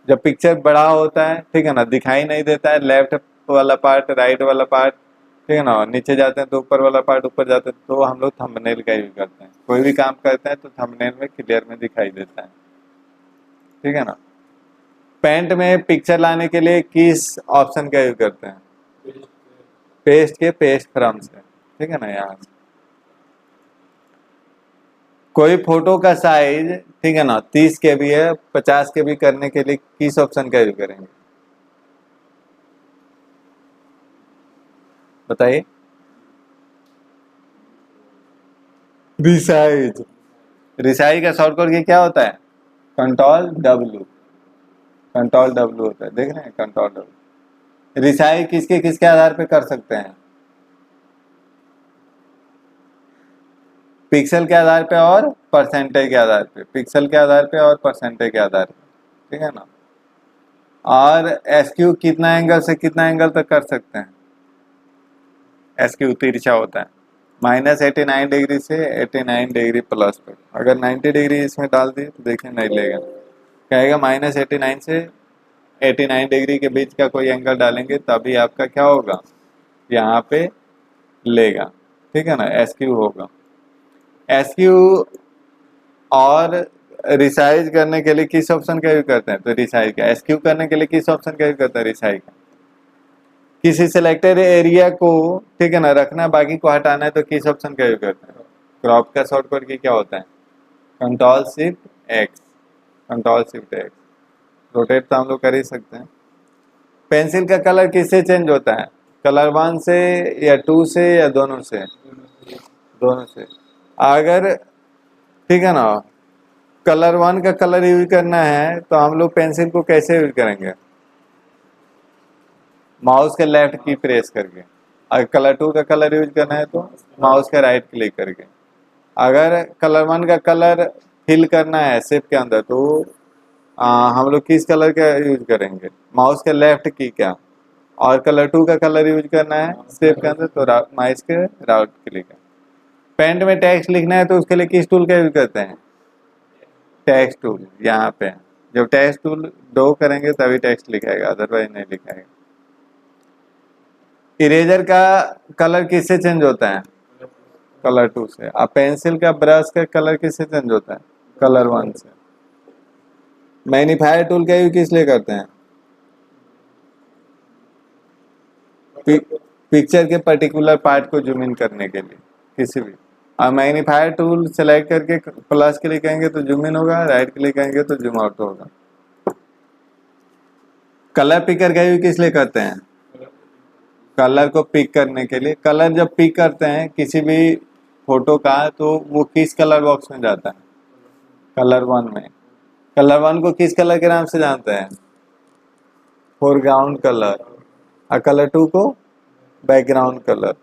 जब पिक्चर बड़ा होता है, ठीक है ना, दिखाई नहीं देता है लेफ्ट वाला पार्ट, राइट वाला पार्ट, ठीक है ना, नीचे जाते हैं तो ऊपर वाला पार्ट ऊपर जाते हैं, तो हम लोग थंबनेल का यूज करते हैं। कोई भी काम करते हैं तो थंबनेल में क्लियर में दिखाई देता है। ठीक है ना। पेंट में पिक्चर लाने के लिए किस ऑप्शन का यूज करते हैं? पेस्ट के पेस्ट फ्रॉम से। ठीक है ना। यहाँ से कोई फोटो का साइज, ठीक है ना, 30 KB है, 50 KB करने के लिए किस ऑप्शन का यूज करेंगे? बताइए। रिसाइज। रिसाइज का शॉर्टकट की क्या होता है? Control W। कंट्रोल W होता है, देख रहे हैं, कंट्रोल W। रिसाइज किसके किसके आधार पे कर सकते हैं? पिक्सल के आधार पे और परसेंटेज के आधार पे। पिक्सल के आधार पे और परसेंटेज के आधार पे। ठीक है ना। और एसक्यू कितना एंगल से कितना एंगल तक कर सकते हैं? एसक्यू तिरछा होता है, -89 डिग्री से 89 डिग्री प्लस पे। अगर 90 डिग्री इसमें डाल दिए तो देखिए नहीं लेगा, कहेगा -89 से 89 डिग्री के बीच का कोई एंगल डालेंगे तभी आपका क्या होगा, यहाँ पे लेगा। ठीक है ना। एसक्यू होगा। एसक्यू और रिसाइज करने के लिए किस ऑप्शन का यूज करते हैं? तो रिसाइज का। एसक्यू करने के लिए किस ऑप्शन का यूज करते हैं? रिसाइज का। किसी सिलेक्टेड एरिया को, ठीक है ना, रखना है, बाकी को हटाना है, तो किस ऑप्शन का यूज करते हैं? क्रॉप का शॉर्टकट की क्या होता है? Control shift x. Control shift x. Rotate तो हम लोग कर ही सकते हैं। पेंसिल का कलर किससे चेंज होता है? कलर 1 से या 2 से या दोनों से? दोनों से। अगर, ठीक है ना, कलर 1 का कलर यूज करना है तो हम लोग पेंसिल को कैसे यूज करेंगे? माउस के लेफ्ट की प्रेस करके। अगर कलर 2 का कलर यूज करना है तो माउस के राइट क्लिक करके। अगर कलर 1 का कलर फिल करना है शेप के अंदर तो हम लोग किस कलर का यूज करेंगे? माउस के लेफ्ट की क्या। और कलर 2 का कलर यूज करना है शेप के अंदर तो माउस के राइट क्लिक है। पेंट में टेक्स्ट लिखना है तो उसके लिए किस टूल का यूज करते हैं? Text tool. यहाँ पे जब टेक्स्ट टूल दो करेंगे तभी टेक्स्ट लिखाएगा, अदरवाइज नहीं लिखाएगा। इरेजर का कलर किससे चेंज होता है? कलर 2 से। अब पेंसिल का ब्रश का कलर किससे चेंज होता है? कलर 1 से। मैग्नीफायर टूल का यूज किस लिए करते हैं? पिक्चर के पर्टिकुलर पार्ट को जूम इन करने के लिए, किसी भी। और मैग्नीफायर टूल सेलेक्ट करके प्लस क्लिक करेंगे तो जूम इन होगा, राइट क्लिक करेंगे तो जूम आउट होगा। कलर पिकर का यूज किस लिए करते हैं? कलर को पिक करने के लिए। कलर जब पिक करते हैं किसी भी फोटो का तो वो किस कलर बॉक्स में जाता है? कलर 1 में। कलर 1 को किस कलर के नाम से जानते हैं? Foreground colour. और कलर 2 को बैकग्राउंड कलर।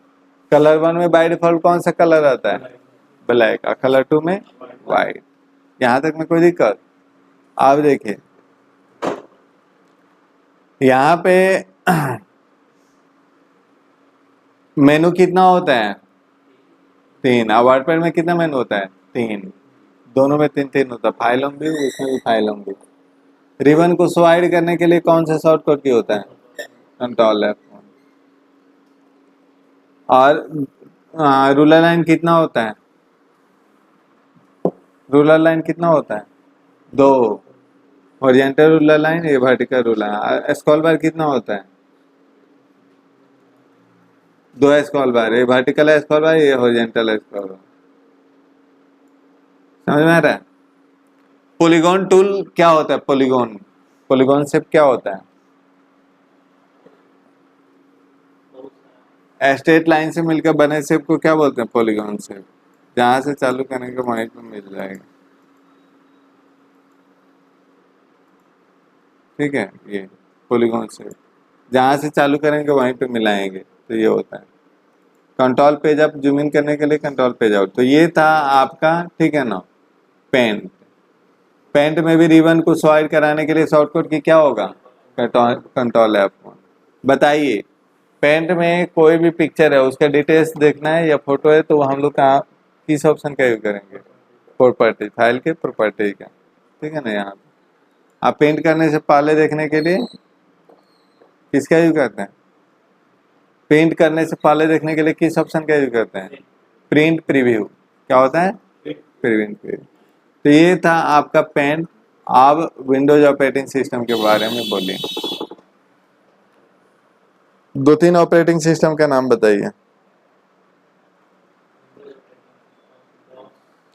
कलर 1 में बाय डिफॉल्ट कौन सा कलर आता है? ब्लैक। और कलर 2 में वाइट। यहाँ तक में कोई दिक्कत? आप देखिए यहाँ पे मेनू कितना होता है? 3। और वर्डपैड में कितना मेनू होता है? 3। दोनों में 3 होता है। फाइलम भी, इसमें भी फाइलम भी। रिबन को स्वाइड करने के लिए कौन सा शॉर्टकट की होता है? Control F। और रूलर लाइन कितना होता है? रूलर लाइन कितना होता है? 2। हॉरिजॉन्टल रूलर लाइन, ये वर्टिकल रूलर लाइन। स्क्रॉल बार कितना होता है? 2 स्क्रॉल बार, ये वर्टिकल स्क्रॉल बार, ये हॉरिजॉन्टल स्क्रॉल बार। समझ में आ रहा है? पॉलीगॉन टूल क्या होता है? पॉलीगॉन पॉलीगॉन शेप क्या होता है? स्ट्रेट लाइन से मिलकर बने शेप को क्या बोलते हैं? Polygon shape. जहां से चालू करेंगे वहीं पे मिल जाएगा, ठीक है। ये पॉलीगॉन शेप जहां से चालू करेंगे वहीं पे मिलाएंगे, तो ये होता है। Control page up, zoom in करने के लिए कंट्रोल पेज आउट। तो ये था आपका, ठीक है ना, पेंट। पेंट में भी रिबन को स्वाइप कराने के लिए शॉर्टकट की क्या होगा? Control F1। बताइए, पेंट में कोई भी पिक्चर है उसका डिटेल्स देखना है या फोटो है, तो हम लोग कहाँ किस ऑप्शन का यूज करेंगे? प्रॉपर्टी, फाइल के प्रॉपर्टी का, ठीक है ना। यहाँ पे आप पेंट करने से पहले देखने के लिए किसका यूज करते हैं? पेंट करने से पहले देखने के लिए किस ऑप्शन का यूज करते हैं? Print preview. क्या होता है? Print preview. तो ये था आपका पेंट। आप विंडोज ऑपरेटिंग सिस्टम के बारे में बोलिए, 2-3 ऑपरेटिंग सिस्टम का नाम बताइए।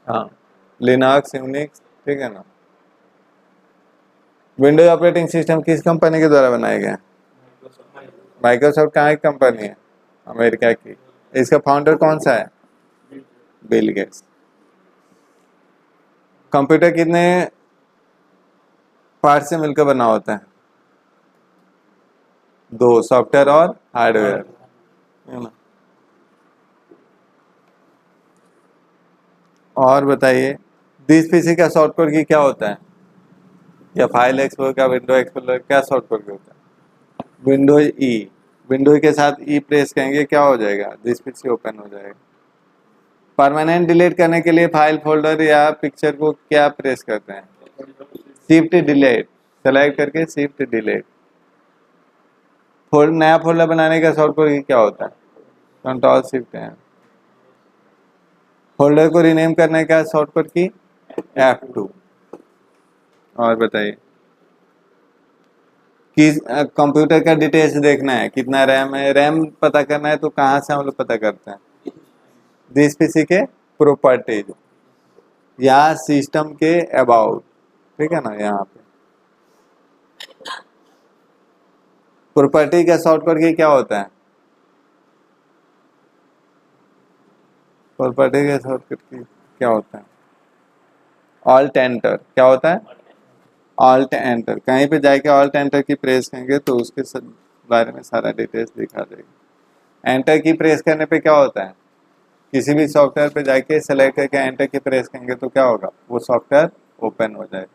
हाँ, लिनक्स, यूनिक्स, ठीक है ना। विंडोज ऑपरेटिंग सिस्टम किस कंपनी के द्वारा बनाए गए? माइक्रोसॉफ्ट कहाँ की कंपनी है? अमेरिका की। इसका फाउंडर कौन सा है? Bill Gates. कंप्यूटर कितने पार्ट से मिलकर बना होता है? 2, सॉफ्टवेयर और हार्डवेयर, है ना। और बताइए, दिस पीसी का शॉर्टकट की क्या होता है? या फाइल एक्सप्लोरर का, विंडो एक्सप्लोरर क्या शॉर्टकट की होता है? विंडोज ई। विंडोज के साथ ई प्रेस करेंगे क्या हो जाएगा? दिस पीसी ओपन हो जाएगा। परमानेंट डिलीट करने के लिए फाइल, फोल्डर या पिक्चर को क्या प्रेस करते हैं? Shift delete. सेलेक्ट करके शिफ्ट डिलीट। नया फोल्डर बनाने का शॉर्टकट क्या होता है? कंट्रोल शिफ्ट है। फोल्डर को रीनेम करने का शॉर्टकट की F2। और बताइए, किस कंप्यूटर का डिटेल्स देखना है, कितना रैम है, रैम पता करना है, तो कहाँ से हम लोग पता करते हैं? दिस पीसी के प्रॉपर्टीज या सिस्टम के अबाउट, ठीक है ना। यहाँ पे प्रॉपर्टी का शॉर्टकट की क्या होता है? प्रॉपर्टी का शॉर्टकट की क्या होता है? Alt enter. क्या होता है? Alt enter. कहीं पे जाके ऑल्ट एंटर की प्रेस करेंगे तो उसके बारे में सारा डिटेल्स दिखा देगा। एंटर की प्रेस करने पे क्या होता है? किसी भी सॉफ्टवेयर पे जाके सेलेक्ट करके एंटर की प्रेस करेंगे तो क्या होगा? वो सॉफ्टवेयर ओपन हो जाएगा।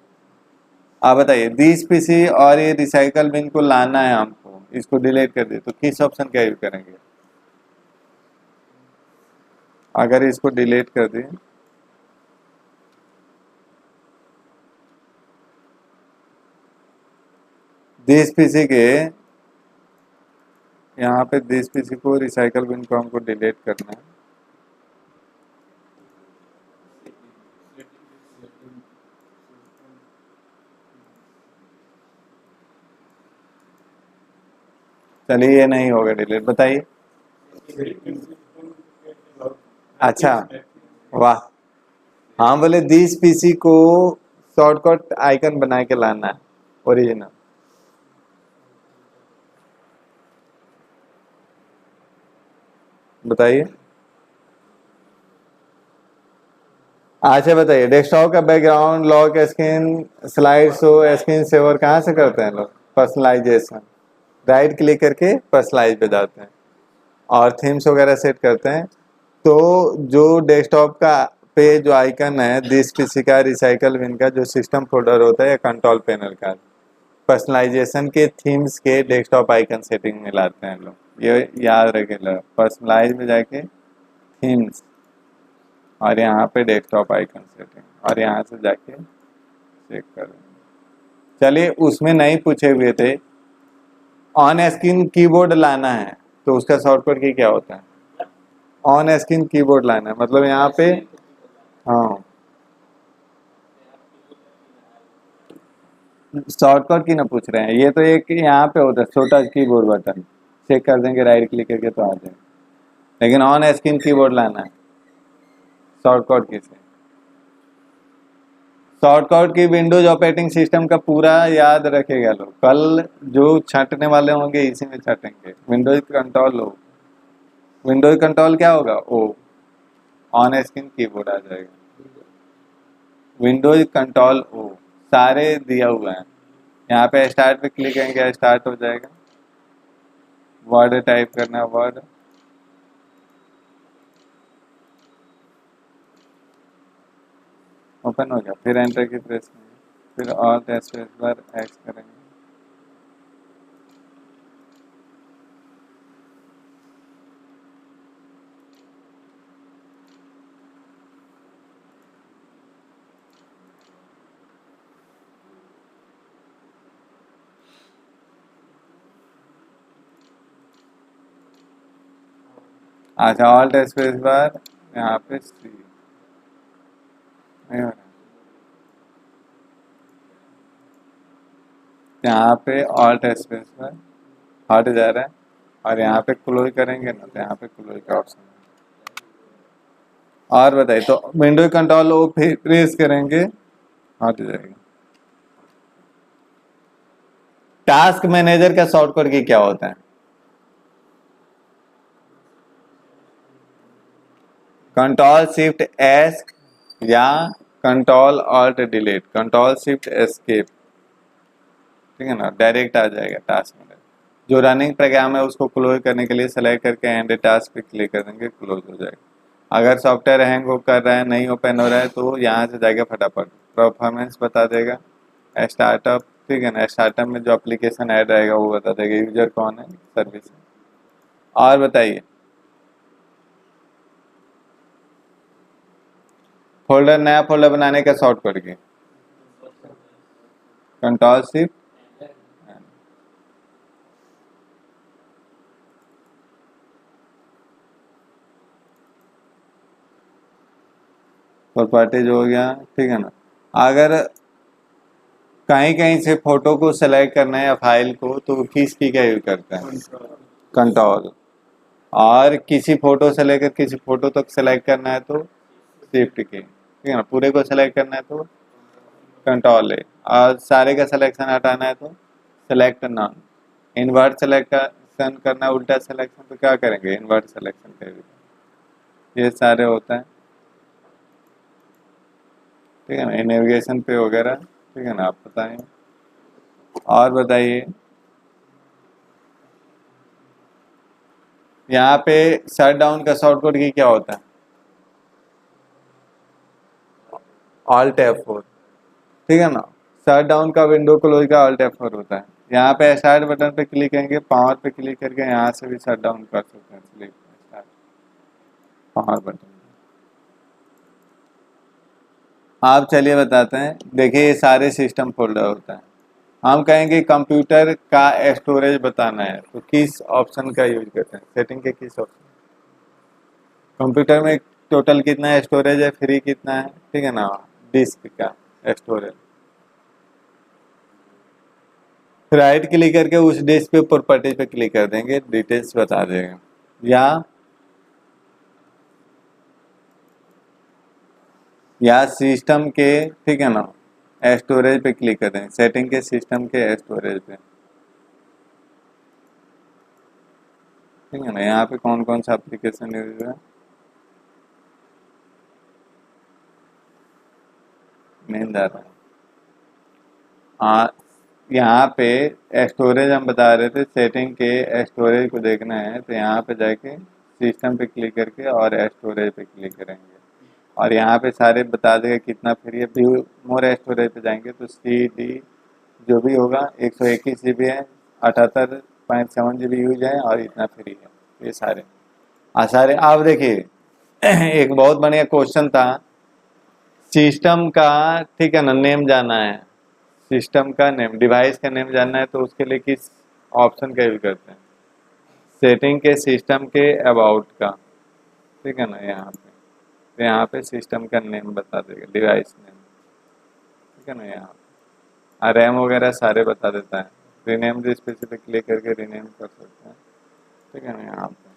आप बताइए, दिस पीसी और ये रिसाइकल बिन को लाना है हमको, इसको डिलीट कर दे, तो किस ऑप्शन का यूज करेंगे? अगर इसको डिलीट कर दें, दिस पीसी के यहाँ पे दिस पीसी को, रिसाइकल बिन को हमको डिलीट करना है। चलिए, ये नहीं होगा डिलीट। बताइए। अच्छा, वाह। हाँ, बोले दिस पीसी को शॉर्टकट आइकन बना के लाना है, ओरिजिनल। बताइए। अच्छा, बताइए, डेस्कटॉप का background, lock screen, slide show, screen saver कहाँ से करते हैं लोग? पर्सनलाइजेशन। राइट क्लिक करके पर्सनलाइज पे जाते हैं और थीम्स वगैरह सेट करते हैं। तो जो डेस्कटॉप का पे जो आइकन है दिस पीसी का, रिसाइकल बिन का, जो सिस्टम फोल्डर होता है या कंट्रोल पैनल का, पर्सनलाइजेशन के थीम्स के डेस्कटॉप आइकन सेटिंग में लाते हैं लोग। ये याद रखें, पर्सनलाइज में जाके थीम्स और यहाँ पे डेस्कटॉप आइकन सेटिंग, और यहाँ से जाके चेक करें। चलिए, उसमें नहीं पूछे हुए थे, ऑन स्क्रीन कीबोर्ड लाना है तो उसका शॉर्टकट की क्या होता है? ऑन स्क्रीन कीबोर्ड लाना है मतलब यहाँ पे, हाँ, शॉर्टकट की ना पूछ रहे हैं। ये तो एक यहाँ पे होता है छोटा कीबोर्ड बटन, चेक कर देंगे राइट क्लिक करके तो आ जाएगा। लेकिन ऑन स्क्रीन कीबोर्ड लाना है शॉर्टकट की से। शॉर्टकट की विंडोज ऑपरेटिंग सिस्टम का पूरा याद रखेगा लोग, कल जो छांटने वाले होंगे इसी में छाटेंगे। Windows control O, windows control क्या होगा, ओ ऑन स्क्रीन कीबोर्ड आ जाएगा। विंडोज कंट्रोल ओ सारे दिया हुआ है। यहाँ पे स्टार्ट पे क्लिक करेंगे, स्टार्ट हो जाएगा। वर्ड टाइप करना है, वर्ड ओपन हो गया। फिर एंटर की प्रेस करेंगे, फिर ऑल्ट स्पेस बार एक्स करेंगे। अच्छा, ऑल्ट स्पेस बार यहाँ पे सी नहीं हो रहा, यहाँ पे ऑल्ट स्पेस बार हट जा रहा है, और यहाँ पे क्लोज करेंगे ना तो यहाँ पे क्लोज का ऑप्शन है। और बताइए, तो विंडो कंट्रोल ओ प्रेस करेंगे, हट जाएगा। टास्क मैनेजर का शॉर्टकट की क्या होता है, कंट्रोल शिफ्ट एस या control alt delete, control shift escape, ठीक है ना, डायरेक्ट आ जाएगा टास्क मैनेजर। जो रनिंग प्रोग्राम है उसको क्लोज करने के लिए सेलेक्ट करके एंड टास्क पे क्लिक कर देंगे, क्लोज हो जाएगा। अगर सॉफ्टवेयर हैंग हो कर रहा है, नहीं ओपन हो रहा है, तो यहाँ से जाएगा फटाफट परफॉर्मेंस बता देगा, स्टार्टअप, ठीक है ना, स्टार्टअप में जो एप्लीकेशन ऐड रहेगा वो बता देगा, यूजर कौन है, सर्विस है। और बताइए, फोल्डर, नया फोल्डर बनाने का शॉर्टकट की कंट्रोल शिफ्ट, प्रॉपर्टीज हो गया, ठीक है ना। अगर कहीं कहीं से फोटो को सेलेक्ट करना है या फाइल को, तो किस की का यूज करते हैं, कंट्रोल। और किसी फोटो से लेकर किसी फोटो तक सेलेक्ट करना है तो शिफ्ट की, ठीक है ना। पूरे को सेलेक्ट करना है तो कंट्रोल है, और सारे का सिलेक्शन हटाना है तो सेलेक्ट नॉन। इन्वर्ट सिलेक्शन करना है, उल्टा सिलेक्शन, तो क्या करेंगे, इन्वर्ट सिलेक्शन करेंगे। ये सारे होता है, ठीक है ना, नेविगेशन पे वगैरह, ठीक है ना, आप बताएं। और बताइए, यहाँ पे शट डाउन का शॉर्टकट की क्या होता है, ऑल्ट F4, ठीक है ना। शट डाउन का विंडो क्लोज का ऑल्ट F4 होता है। यहाँ पे स्टार्ट बटन पे क्लिक करेंगे, पावर पे क्लिक करके यहाँ से भी शट डाउन कर सकते हैं, क्लिक स्टार्ट पावर बटन। आप चलिए बताते हैं, देखिए ये सारे सिस्टम फोल्डर होता है। हम कहेंगे कंप्यूटर का स्टोरेज बताना है, तो किस ऑप्शन का यूज करते हैं, सेटिंग के किस ऑप्शन, कंप्यूटर में टोटल कितना स्टोरेज है, फ्री कितना है, ठीक है ना, डिस्क का स्टोरेज। राइट क्लिक करके उस डिस्क पे प्रॉपर्टीज पे क्लिक कर देंगे, डिटेल्स बता देगा। या सिस्टम के, ठीक है ना, स्टोरेज पे क्लिक कर देंगे, सेटिंग के सिस्टम के स्टोरेज पे, ठीक है ना। यहाँ पे कौन कौन सा एप्लीकेशन यूज है, नींद आ रहा है। हाँ, यहाँ पे स्टोरेज हम बता रहे थे, सेटिंग के स्टोरेज को देखना है तो यहाँ पे जाके सिस्टम पे क्लिक करके और स्टोरेज पे क्लिक करेंगे, और यहाँ पे सारे बता देगा कितना फ्री है। व्यू मोर स्टोरेज पे जाएंगे तो सी डी जो भी होगा 121 GB है, 78.7 GB यूज है, और इतना फ्री है, ये सारे। सारे आप देखिए एक बहुत बढ़िया क्वेश्चन था, सिस्टम का, ठीक है ना, नेम जाना है, सिस्टम का नेम, डिवाइस का नेम जानना है, तो उसके लिए किस ऑप्शन का यूज करते हैं, सेटिंग के सिस्टम के अबाउट का, ठीक है ना, यहाँ पे, तो यहाँ पे सिस्टम का नेम बता देगा, डिवाइस नेम, ठीक है ना, यहाँ पे रैम वगैरह सारे बता देता है। रीनेम दिस पे क्लिक करके रीनेम कर सकते हैं, ठीक है ना, यहाँ पे।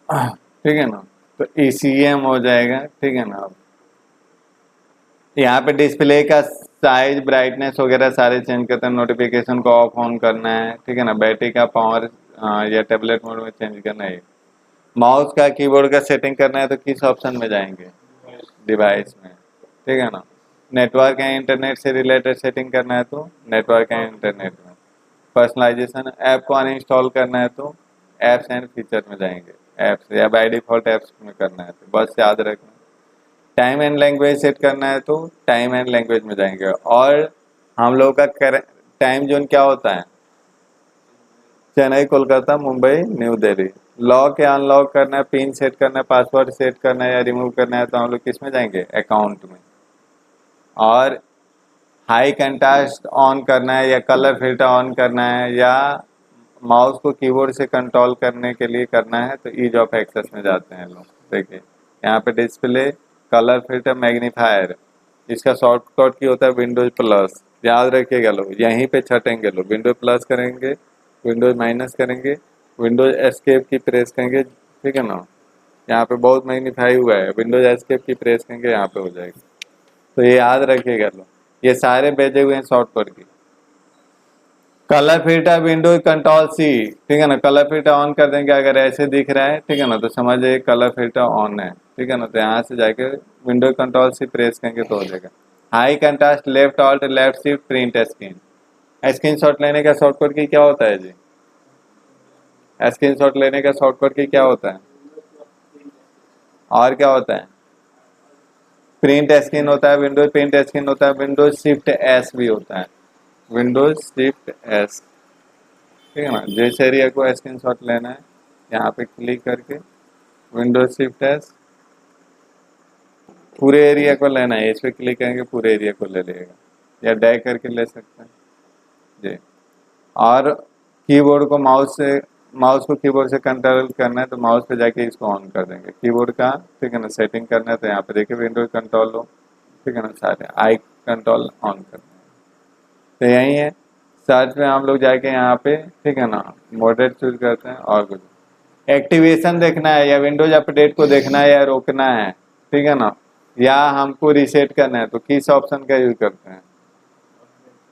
ठीक है ना, तो ECM हो जाएगा। ठीक है ना, अब यहाँ पे डिस्प्ले का साइज, ब्राइटनेस वगैरह सारे चेंज करते हैं, नोटिफिकेशन को ऑफ ऑन करना है। ठीक है ना, बैटरी का पावर या टैबलेट मोड में चेंज करना है। माउस का, कीबोर्ड का सेटिंग करना है तो किस ऑप्शन में जाएंगे? डिवाइस में। ठीक है ना, नेटवर्क या इंटरनेट से रिलेटेड सेटिंग करना है तो नेटवर्क या इंटरनेट में। पर्सनलाइजेशन, ऐप को अनइंस्टॉल करना है तो ऐप्स एंड फीचर में जाएंगे, ऐप्स या बाय डिफॉल्ट ऐप्स में करना है तो बस याद रखना। टाइम एंड लैंग्वेज सेट करना है तो टाइम एंड लैंग्वेज में जाएंगे। और हम लोग का टाइम जोन क्या होता है? चेन्नई, कोलकाता, मुंबई, न्यू दिल्ली। लॉक या अनलॉक करना है, पिन सेट करना है, पासवर्ड सेट करना है या रिमूव करना है तो हम लोग किस में जाएंगे? अकाउंट में। और हाई कंट्रास्ट ऑन करना है या कलर फिल्टर ऑन करना है या माउस को कीबोर्ड से कंट्रोल करने के लिए करना है तो ईज ऑफ एक्सेस में जाते हैं लोग। देखिए यहाँ पे डिस्प्ले, कलर फिल्टर, मैग्नीफायर, इसका शॉर्टकट की होता है विंडोज प्लस। याद रखिएगा लोग, यहीं पे छटेंगे लोग, विंडोज प्लस करेंगे, विंडोज माइनस करेंगे, विंडोज एस्केप की प्रेस करेंगे। ठीक है ना, यहाँ पे बहुत मैग्नीफाई हुआ है, विंडोज एस्केप की प्रेस करेंगे, यहाँ पे हो जाएगा। तो ये याद रखिएगा लोग, ये सारे भेजे हुए हैं shortcut key. Colour filter, Windows control C. ठीक है ना, कलर फिल्टर ऑन कर देंगे, अगर ऐसे दिख रहा है ठीक है ना तो समझिए कलर फिल्टर ऑन है। ठीक है ना, तो यहाँ से जाके विंडोज कंट्रोल सी प्रेस करेंगे तो हो जाएगा। High contrast, left alt left shift, print screen. Screen shot लेने का शॉर्टकट की क्या होता है जी? स्क्रीन शॉट लेने का शॉर्टकट की क्या होता है? और क्या होता है? प्रिंट स्क्रीन होता है, विंडोज प्रिंट स्क्रीन होता है, विंडोज शिफ्ट एस भी होता है, विंडोज शिफ्ट एस। ठीक है ना, जिस एरिया को स्क्रीनशॉट लेना है यहाँ पे क्लिक करके विंडोज शिफ्ट एस, पूरे एरिया को लेना है, इस पे क्लिक करेंगे पूरे एरिया को ले लेगा, या ड्रैग करके ले सकते हैं जी। और कीबोर्ड को माउस को कीबोर्ड से कंट्रोल करना है तो माउस पे जाके इसको ऑन कर देंगे कीबोर्ड का। ठीक है ना, सेटिंग करना है तो यहाँ पे देखिए विंडोज कंट्रोल लो। ठीक है ना, सारे आई कंट्रोल ऑन करना है तो यही है। सर्च में हम लोग जाके यहाँ पे ठीक है ना मॉडरेट चूज करते हैं और कुछ एक्टिवेशन देखना है या विंडोज अपडेट को देखना है या रोकना है। ठीक है ना, या हमको रीसेट करना है तो किस ऑप्शन का यूज करते हैं?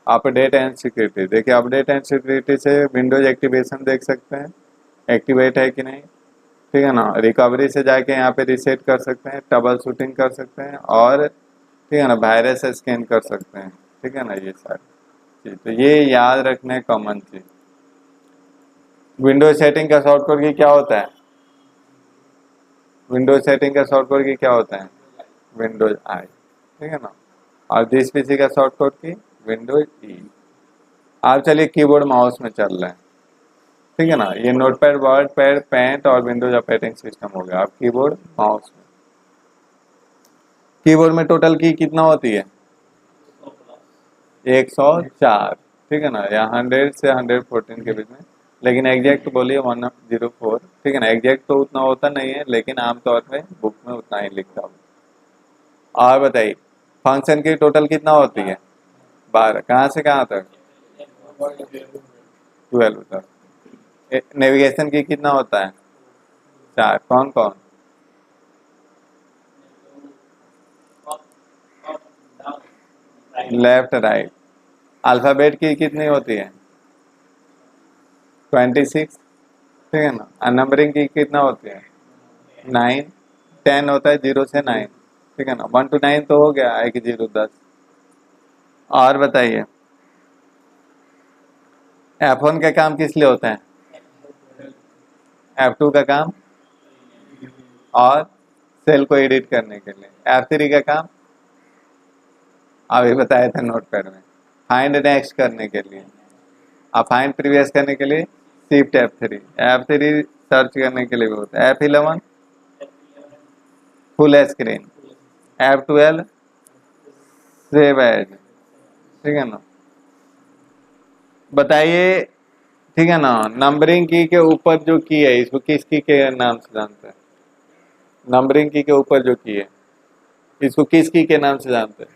Update and security. देखिए अपडेट एंड सिक्योरिटी से विंडोज एक्टिवेशन देख सकते हैं, एक्टिवेट है कि नहीं। ठीक है ना, रिकवरी से जाके यहाँ पे रीसेट कर सकते हैं, ट्रबल शूटिंग कर सकते हैं और ठीक है ना वायरस स्कैन कर सकते हैं। ठीक है ना, ये सारी चीज तो ये याद रखना है कॉमन चीज। विंडोज सेटिंग का शॉर्टकट की क्या होता है? विंडोज सेटिंग का शॉर्टकट की क्या होता है? Windows I. ठीक है ना, और दिस पीसी का शॉर्टकट की विंडोज ई। आप चलिए कीबोर्ड माउस में चल रहे हैं। ठीक है ना, ये नोटपैड, वर्ड पैड, पेंट और विंडोज ऑपरेटिंग सिस्टम हो गया। आप कीबोर्ड माउस में, कीबोर्ड में टोटल की कितना होती है? 104। ठीक है ना, या 100 से 114 के बीच में, लेकिन एग्जैक्ट बोलिए 104। ठीक है ना, एग्जैक्ट तो उतना होता नहीं है लेकिन आमतौर पे बुक में उतना ही लिखता हूँ। और बताइए फंक्शन की टोटल कितना होती है? 12। कहाँ से कहाँ तक? 12 तक। नेविगेशन की कितना होता है? 4। कौन कौन? Left right. अल्फाबेट की कितनी होती है? 26। ठीक है ना, और नंबरिंग की कितना होती है? 9। 10 होता है 0 से 9। ठीक है ना, 1 to 9 तो हो गया, 1 0 10। और बताइए F1 का काम किस लिए होता है? F2 का काम और सेल को एडिट करने के लिए। F3 का काम अभी बताए थे नोटपैड में, फाइंड नेक्स्ट करने के लिए। अब फाइंड प्रीवियस करने के लिए शिफ्ट F3। F3 सर्च करने के लिए भी होता है। F11 full screen. F12 save as. ठीक है ना, बताइए ठीक है ना, नंबरिंग की के ऊपर जो की है इसको किस की के नाम से जानते हैं? नंबरिंग की के ऊपर जो की है इसको किस की के नाम से जानते हैं?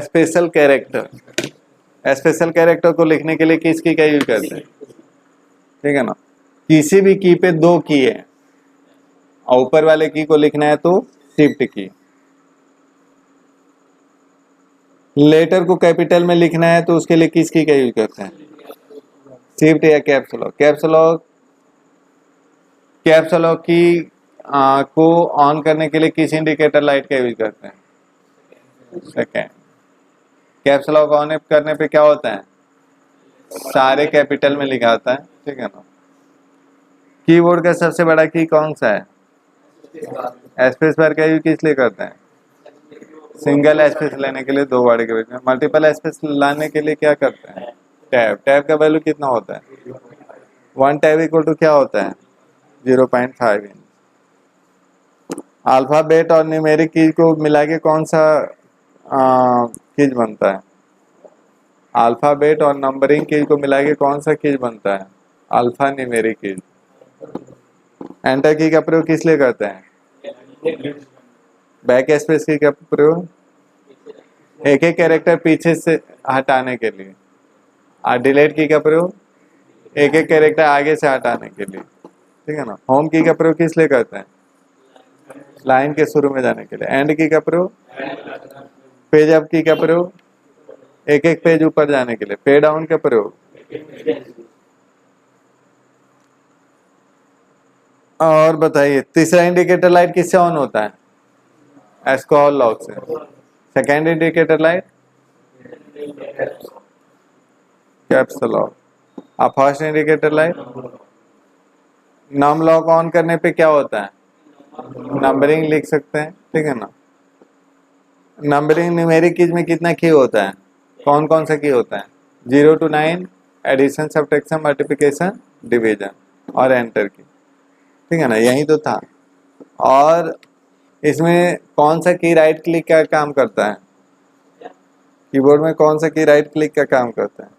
Special character. स्पेशल कैरेक्टर को लिखने के लिए किस की का यूज करते हैं? ठीक है ना, किसी भी की पे 2 की है और ऊपर वाले की को लिखना है तो शिफ्ट की। लेटर को कैपिटल में लिखना है तो उसके लिए किस की का यूज करते हैं? शिफ्ट या कैप्स लॉक। कैप्स लॉक की को ऑन करने के लिए किस इंडिकेटर लाइट का यूज करते हैं? सेकेंड। कैप्स लॉक ऑन करने पे क्या होता है? सारे कैपिटल में लिखा होता है, ठीक है ना। कीबोर्ड का सबसे बड़ा की कौन सा है? स्पेस बार का यूज किस लिए करते हैं? सिंगल स्पेस लेने के लिए 2 वर्ड के बीच में। मल्टीपल स्पेस लाने के लिए क्या करते हैं? टैब। टैब का वैल्यू कितना होता है? 1 टैब इक्वल टू क्या होता है? 0.5 इंच। अल्फाबेट और न्यूमेरिक की को मिला के कौन सा कीज बनता है? अल्फाबेट और नंबरिंग कीज को मिला के कौन सा कीज बनता है? Alpha numeric keys. एंटर की का प्रयोग किस लिए करते हैं? बैक स्पेस की का प्रयोग एक एक कैरेक्टर पीछे से हटाने के लिए। और डिलीट की का प्रयोग एक एक कैरेक्टर आगे से हटाने के लिए, ठीक है ना। होम की का प्रयोग किस लिए करते हैं? लाइन के शुरू में जाने के लिए। एंड की का प्रयोग पेज अप की का प्रयोग एक एक पेज ऊपर जाने के लिए। पे डाउन का प्रयोग और बताइए तीसरा इंडिकेटर लाइट किससे ऑन होता है? एस्कॉल लॉक से। Second indicator light caps lock. अब first indicator light num lock on करने पे क्या होता है? नंबरिंग लिख सकते हैं, ठीक है ना। नंबरिंग न्यूमेरिक कीज में कितना की होता है? कौन कौन सा की होता है? 0 to 9 addition, subtraction, multiplication, division और एंटर की, ठीक है ना। यही तो था। और इसमें कौन सा की राइट क्लिक का काम करता है? कीबोर्ड में कौन सा की राइट क्लिक का काम करता है?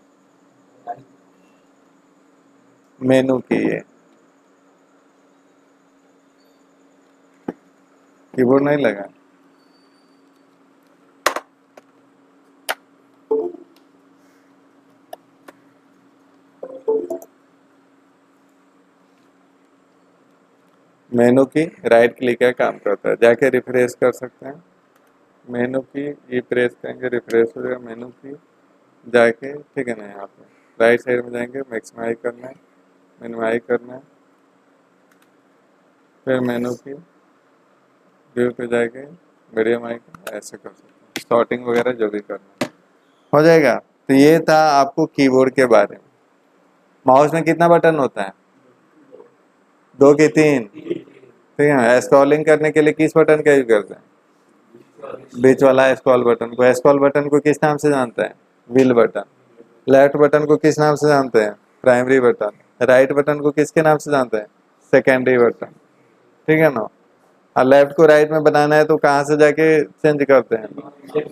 मेनू की है। कीबोर्ड नहीं लगा। मेनू की राइट क्लिक का काम करता है। जाके रिफ्रेश कर सकते हैं। मेनू की ये प्रेस करेंगे रिफ्रेश हो जाएगा मेनू की जाके, ठीक है ना। यहाँ पे राइट साइड में जाएंगे, मैक्सिमाइज करना है, मिनिमाइज करना है, फिर मेनू की व्यू पे जाके मीडियम आइकन ऐसे कर सकते हैं। सॉर्टिंग वगैरह जो भी करना है हो जाएगा। तो ये था आपको कीबोर्ड के बारे में। माउस में कितना बटन होता है? 2 की 3, ठीक है। स्क्रॉलिंग करने के लिए किस बटन का यूज करते हैं? बीच वाला स्क्रॉल बटन को। स्क्रॉल बटन को किस नाम से जानते हैं? Wheel button. लेफ्ट बटन को किस नाम से जानते हैं? Primary button. राइट बटन को किसके नाम से जानते हैं? सेकेंडरी बटन, ठीक है ना। और लेफ्ट को राइट में बनाना है तो कहाँ से जाके चेंज करते हैं?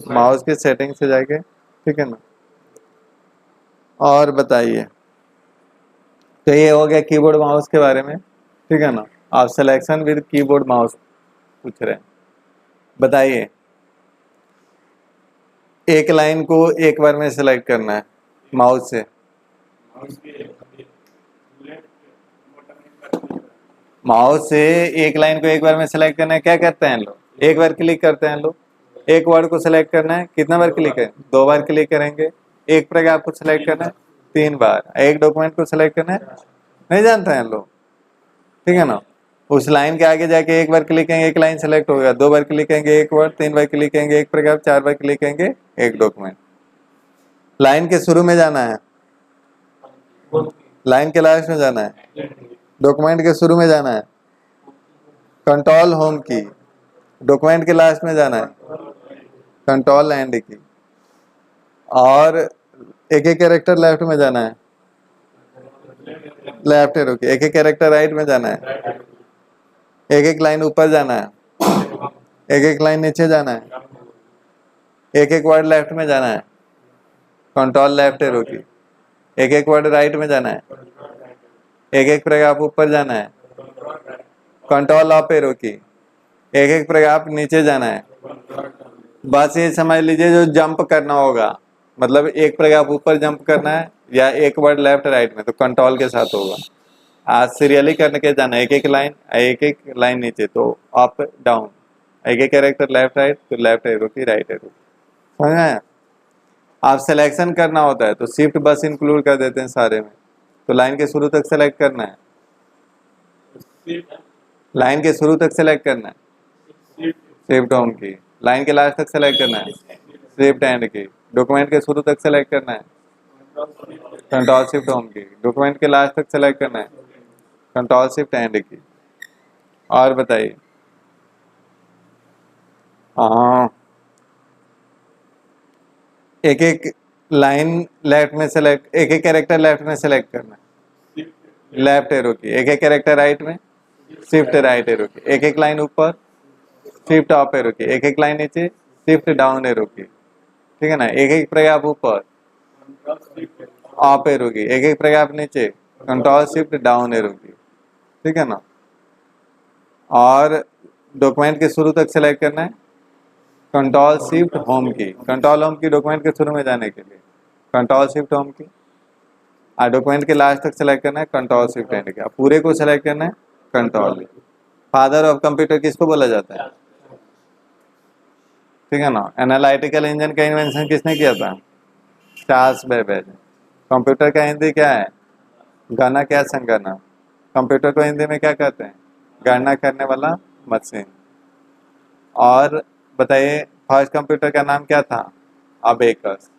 माउस की सेटिंग से जाके, ठीक है ना। और बताइए, तो ये हो गया कीबोर्ड माउस के बारे में, ठीक है ना। आप सिलेक्शन विद कीबोर्ड माउस पूछ रहे हैं। बताइए एक लाइन को एक बार में सिलेक्ट करना है माउस से। माउस से एक लाइन को एक बार में सिलेक्ट करना है, क्या करते हैं लोग? एक बार क्लिक करते हैं लोग। एक वर्ड को सिलेक्ट करना है कितना बार क्लिक करें? 2 बार क्लिक करेंगे। एक पैराग्राफ को सिलेक्ट करना है 3 बार। एक डॉक्यूमेंट को सिलेक्ट करना है, नहीं जानते हैं लोग, ठीक है ना। उस लाइन के आगे जाके एक बार क्लिक करेंगे एक लाइन सेलेक्ट होगा, 2 बार क्लिक करेंगे एक वर्ड, 3 बार क्लिक करेंगे एक पैराग्राफ, 4 बार क्लिक करेंगे एक डॉक्यूमेंट। लाइन के शुरू में जाना है, लाइन के लास्ट में जाना है, डॉक्यूमेंट के शुरू में जाना है, कंट्रोल होम की। डॉक्यूमेंट के लास्ट में जाना है, कंट्रोल एंड की। और एक एक कैरेक्टर लेफ्ट में जाना है, लेफ्ट एरो की। एक एक कैरेक्टर राइट में जाना है, एक एक लाइन ऊपर जाना है, एक एक लाइन नीचे जाना है, एक एक वर्ड लेफ्ट में जाना है, कंट्रोल लेफ्ट एरो की। एक एक वर्ड राइट में जाना है, एक एक पैराग्राफ ऊपर जाना है, कंट्रोल अप एरो की। एक एक पैराग्राफ नीचे जाना है। बस ये समझ लीजिए जो जंप करना होगा, मतलब एक पैराग्राफ ऊपर जंप करना है या एक वर्ड लेफ्ट राइट में, तो कंट्रोल के साथ होगा। आज सीरियली करने के जाना, एक एक लाइन नीचे, तो अप डाउन, एक एक कैरेक्टर लेफ्ट राइट, तो लेफ्ट एरो की राइट एरो, समझ में आया? आप सिलेक्शन करना होता है तो शिफ्ट बस इंक्लूड कर देते हैं सारे में, तो लाइन के शुरू तक सेलेक्ट करना है, लाइन के शुरू तक सेलेक्ट करना है शिफ्ट होम की, लाइन के लास्ट तक सेलेक्ट करना है शिफ्ट एंड की, डॉक्यूमेंट के शुरू तक सेलेक्ट करना है कंट्रोल शिफ्ट होम की, डॉक्यूमेंट के लास्ट तक सेलेक्ट करना है कंट्रोल शिफ्ट एंड की। और बताइए। हाँ, एक एक लाइन लेफ्ट में सेलेक्ट, एक एक कैरेक्टर लेफ्ट में सेलेक्ट करना है लेफ्ट एरो की, एक एक कैरेक्टर राइट में शिफ्ट राइट एरो की, एक एक लाइन ऊपर शिफ्ट अप एरो की, एक एक लाइन नीचे शिफ्ट डाउन एरो की, ठीक है ना, एक एक प्रयाप ऊपर अप एरो की, एक एक प्रयाप नीचे कंट्रोल शिफ्ट डाउन एरो की, ठीक है ना। और डॉक्यूमेंट के शुरू तक सेलेक्ट करना है कंट्रोल शिफ्ट होम की, कंट्रोल होम की डॉक्यूमेंट के शुरू में जाने के लिए कंट्रोल शिफ्ट होम की, और डॉक्यूमेंट के लास्ट तक सेलेक्ट करना है कंट्रोल शिफ्ट एंड की, पूरे को सेलेक्ट करना है कंट्रोल। फादर ऑफ कंप्यूटर किसको बोला जाता है? ठीक है ना। एनालिटिकल इंजन का इन्वेंशन किसने किया था? Charles Babbage. कंप्यूटर का हिंदी क्या है? गणना क्या संगणना। कंप्यूटर को हिंदी में क्या कहते हैं? गणना करने वाला मशीन। और बताइए फर्स्ट कंप्यूटर का नाम क्या था? अबेकस।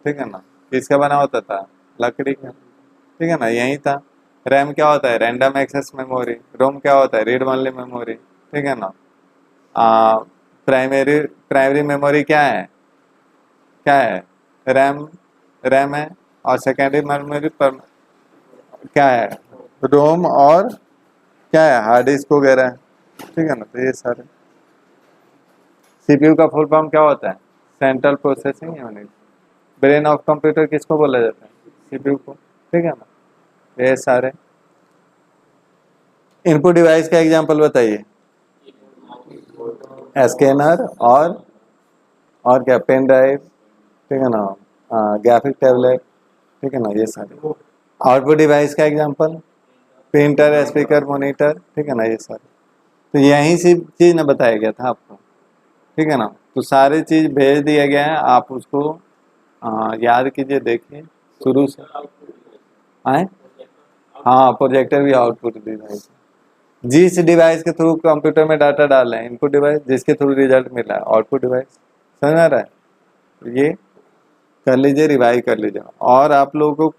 ठीक है ना। किसका बना होता था? लकड़ी का। ठीक है ना, यही था। रैम क्या होता है? Random access memory. रोम क्या होता है? Read only memory. ठीक है ना। प्राइमरी प्राइमरी मेमोरी क्या है? क्या है? रैम, रैम है। और सेकेंडरी मेमोरी पर क्या है? रोम और क्या है? हार्ड डिस्क वगैरह है। ठीक है ना। तो ये सारे। सीपीयू का फुल फॉर्म क्या होता है? Central processing unit. Brain of computer किसको बोला जाता है? सीपीयू को। ठीक है ना। ये सारे। इनपुट डिवाइस का एग्जांपल बताइए। स्कैनर और क्या? Pen drive. ठीक है ना। Graphic tablet. ठीक है ना, ये सारे। आउटपुट डिवाइस का एग्जांपल प्रिंटर, स्पीकर, मॉनिटर। ठीक है ना, ये सारे। तो यही सी चीज ना बताया गया था आपको। ठीक है ना। तो सारी चीज भेज दिया गया है, आप उसको याद कीजिए, देखिए शुरू से आए। हाँ, प्रोजेक्टर भी आउटपुट डिवाइस। जिस डिवाइस के थ्रू कंप्यूटर में डाटा डाल रहे हैं इनपुट डिवाइस, जिसके थ्रू रिजल्ट मिल रहा है आउटपुट डिवाइस। समझ में आ रहा है? ये कर लीजिए, रिवाइज कर लीजिए। और आप लोगों को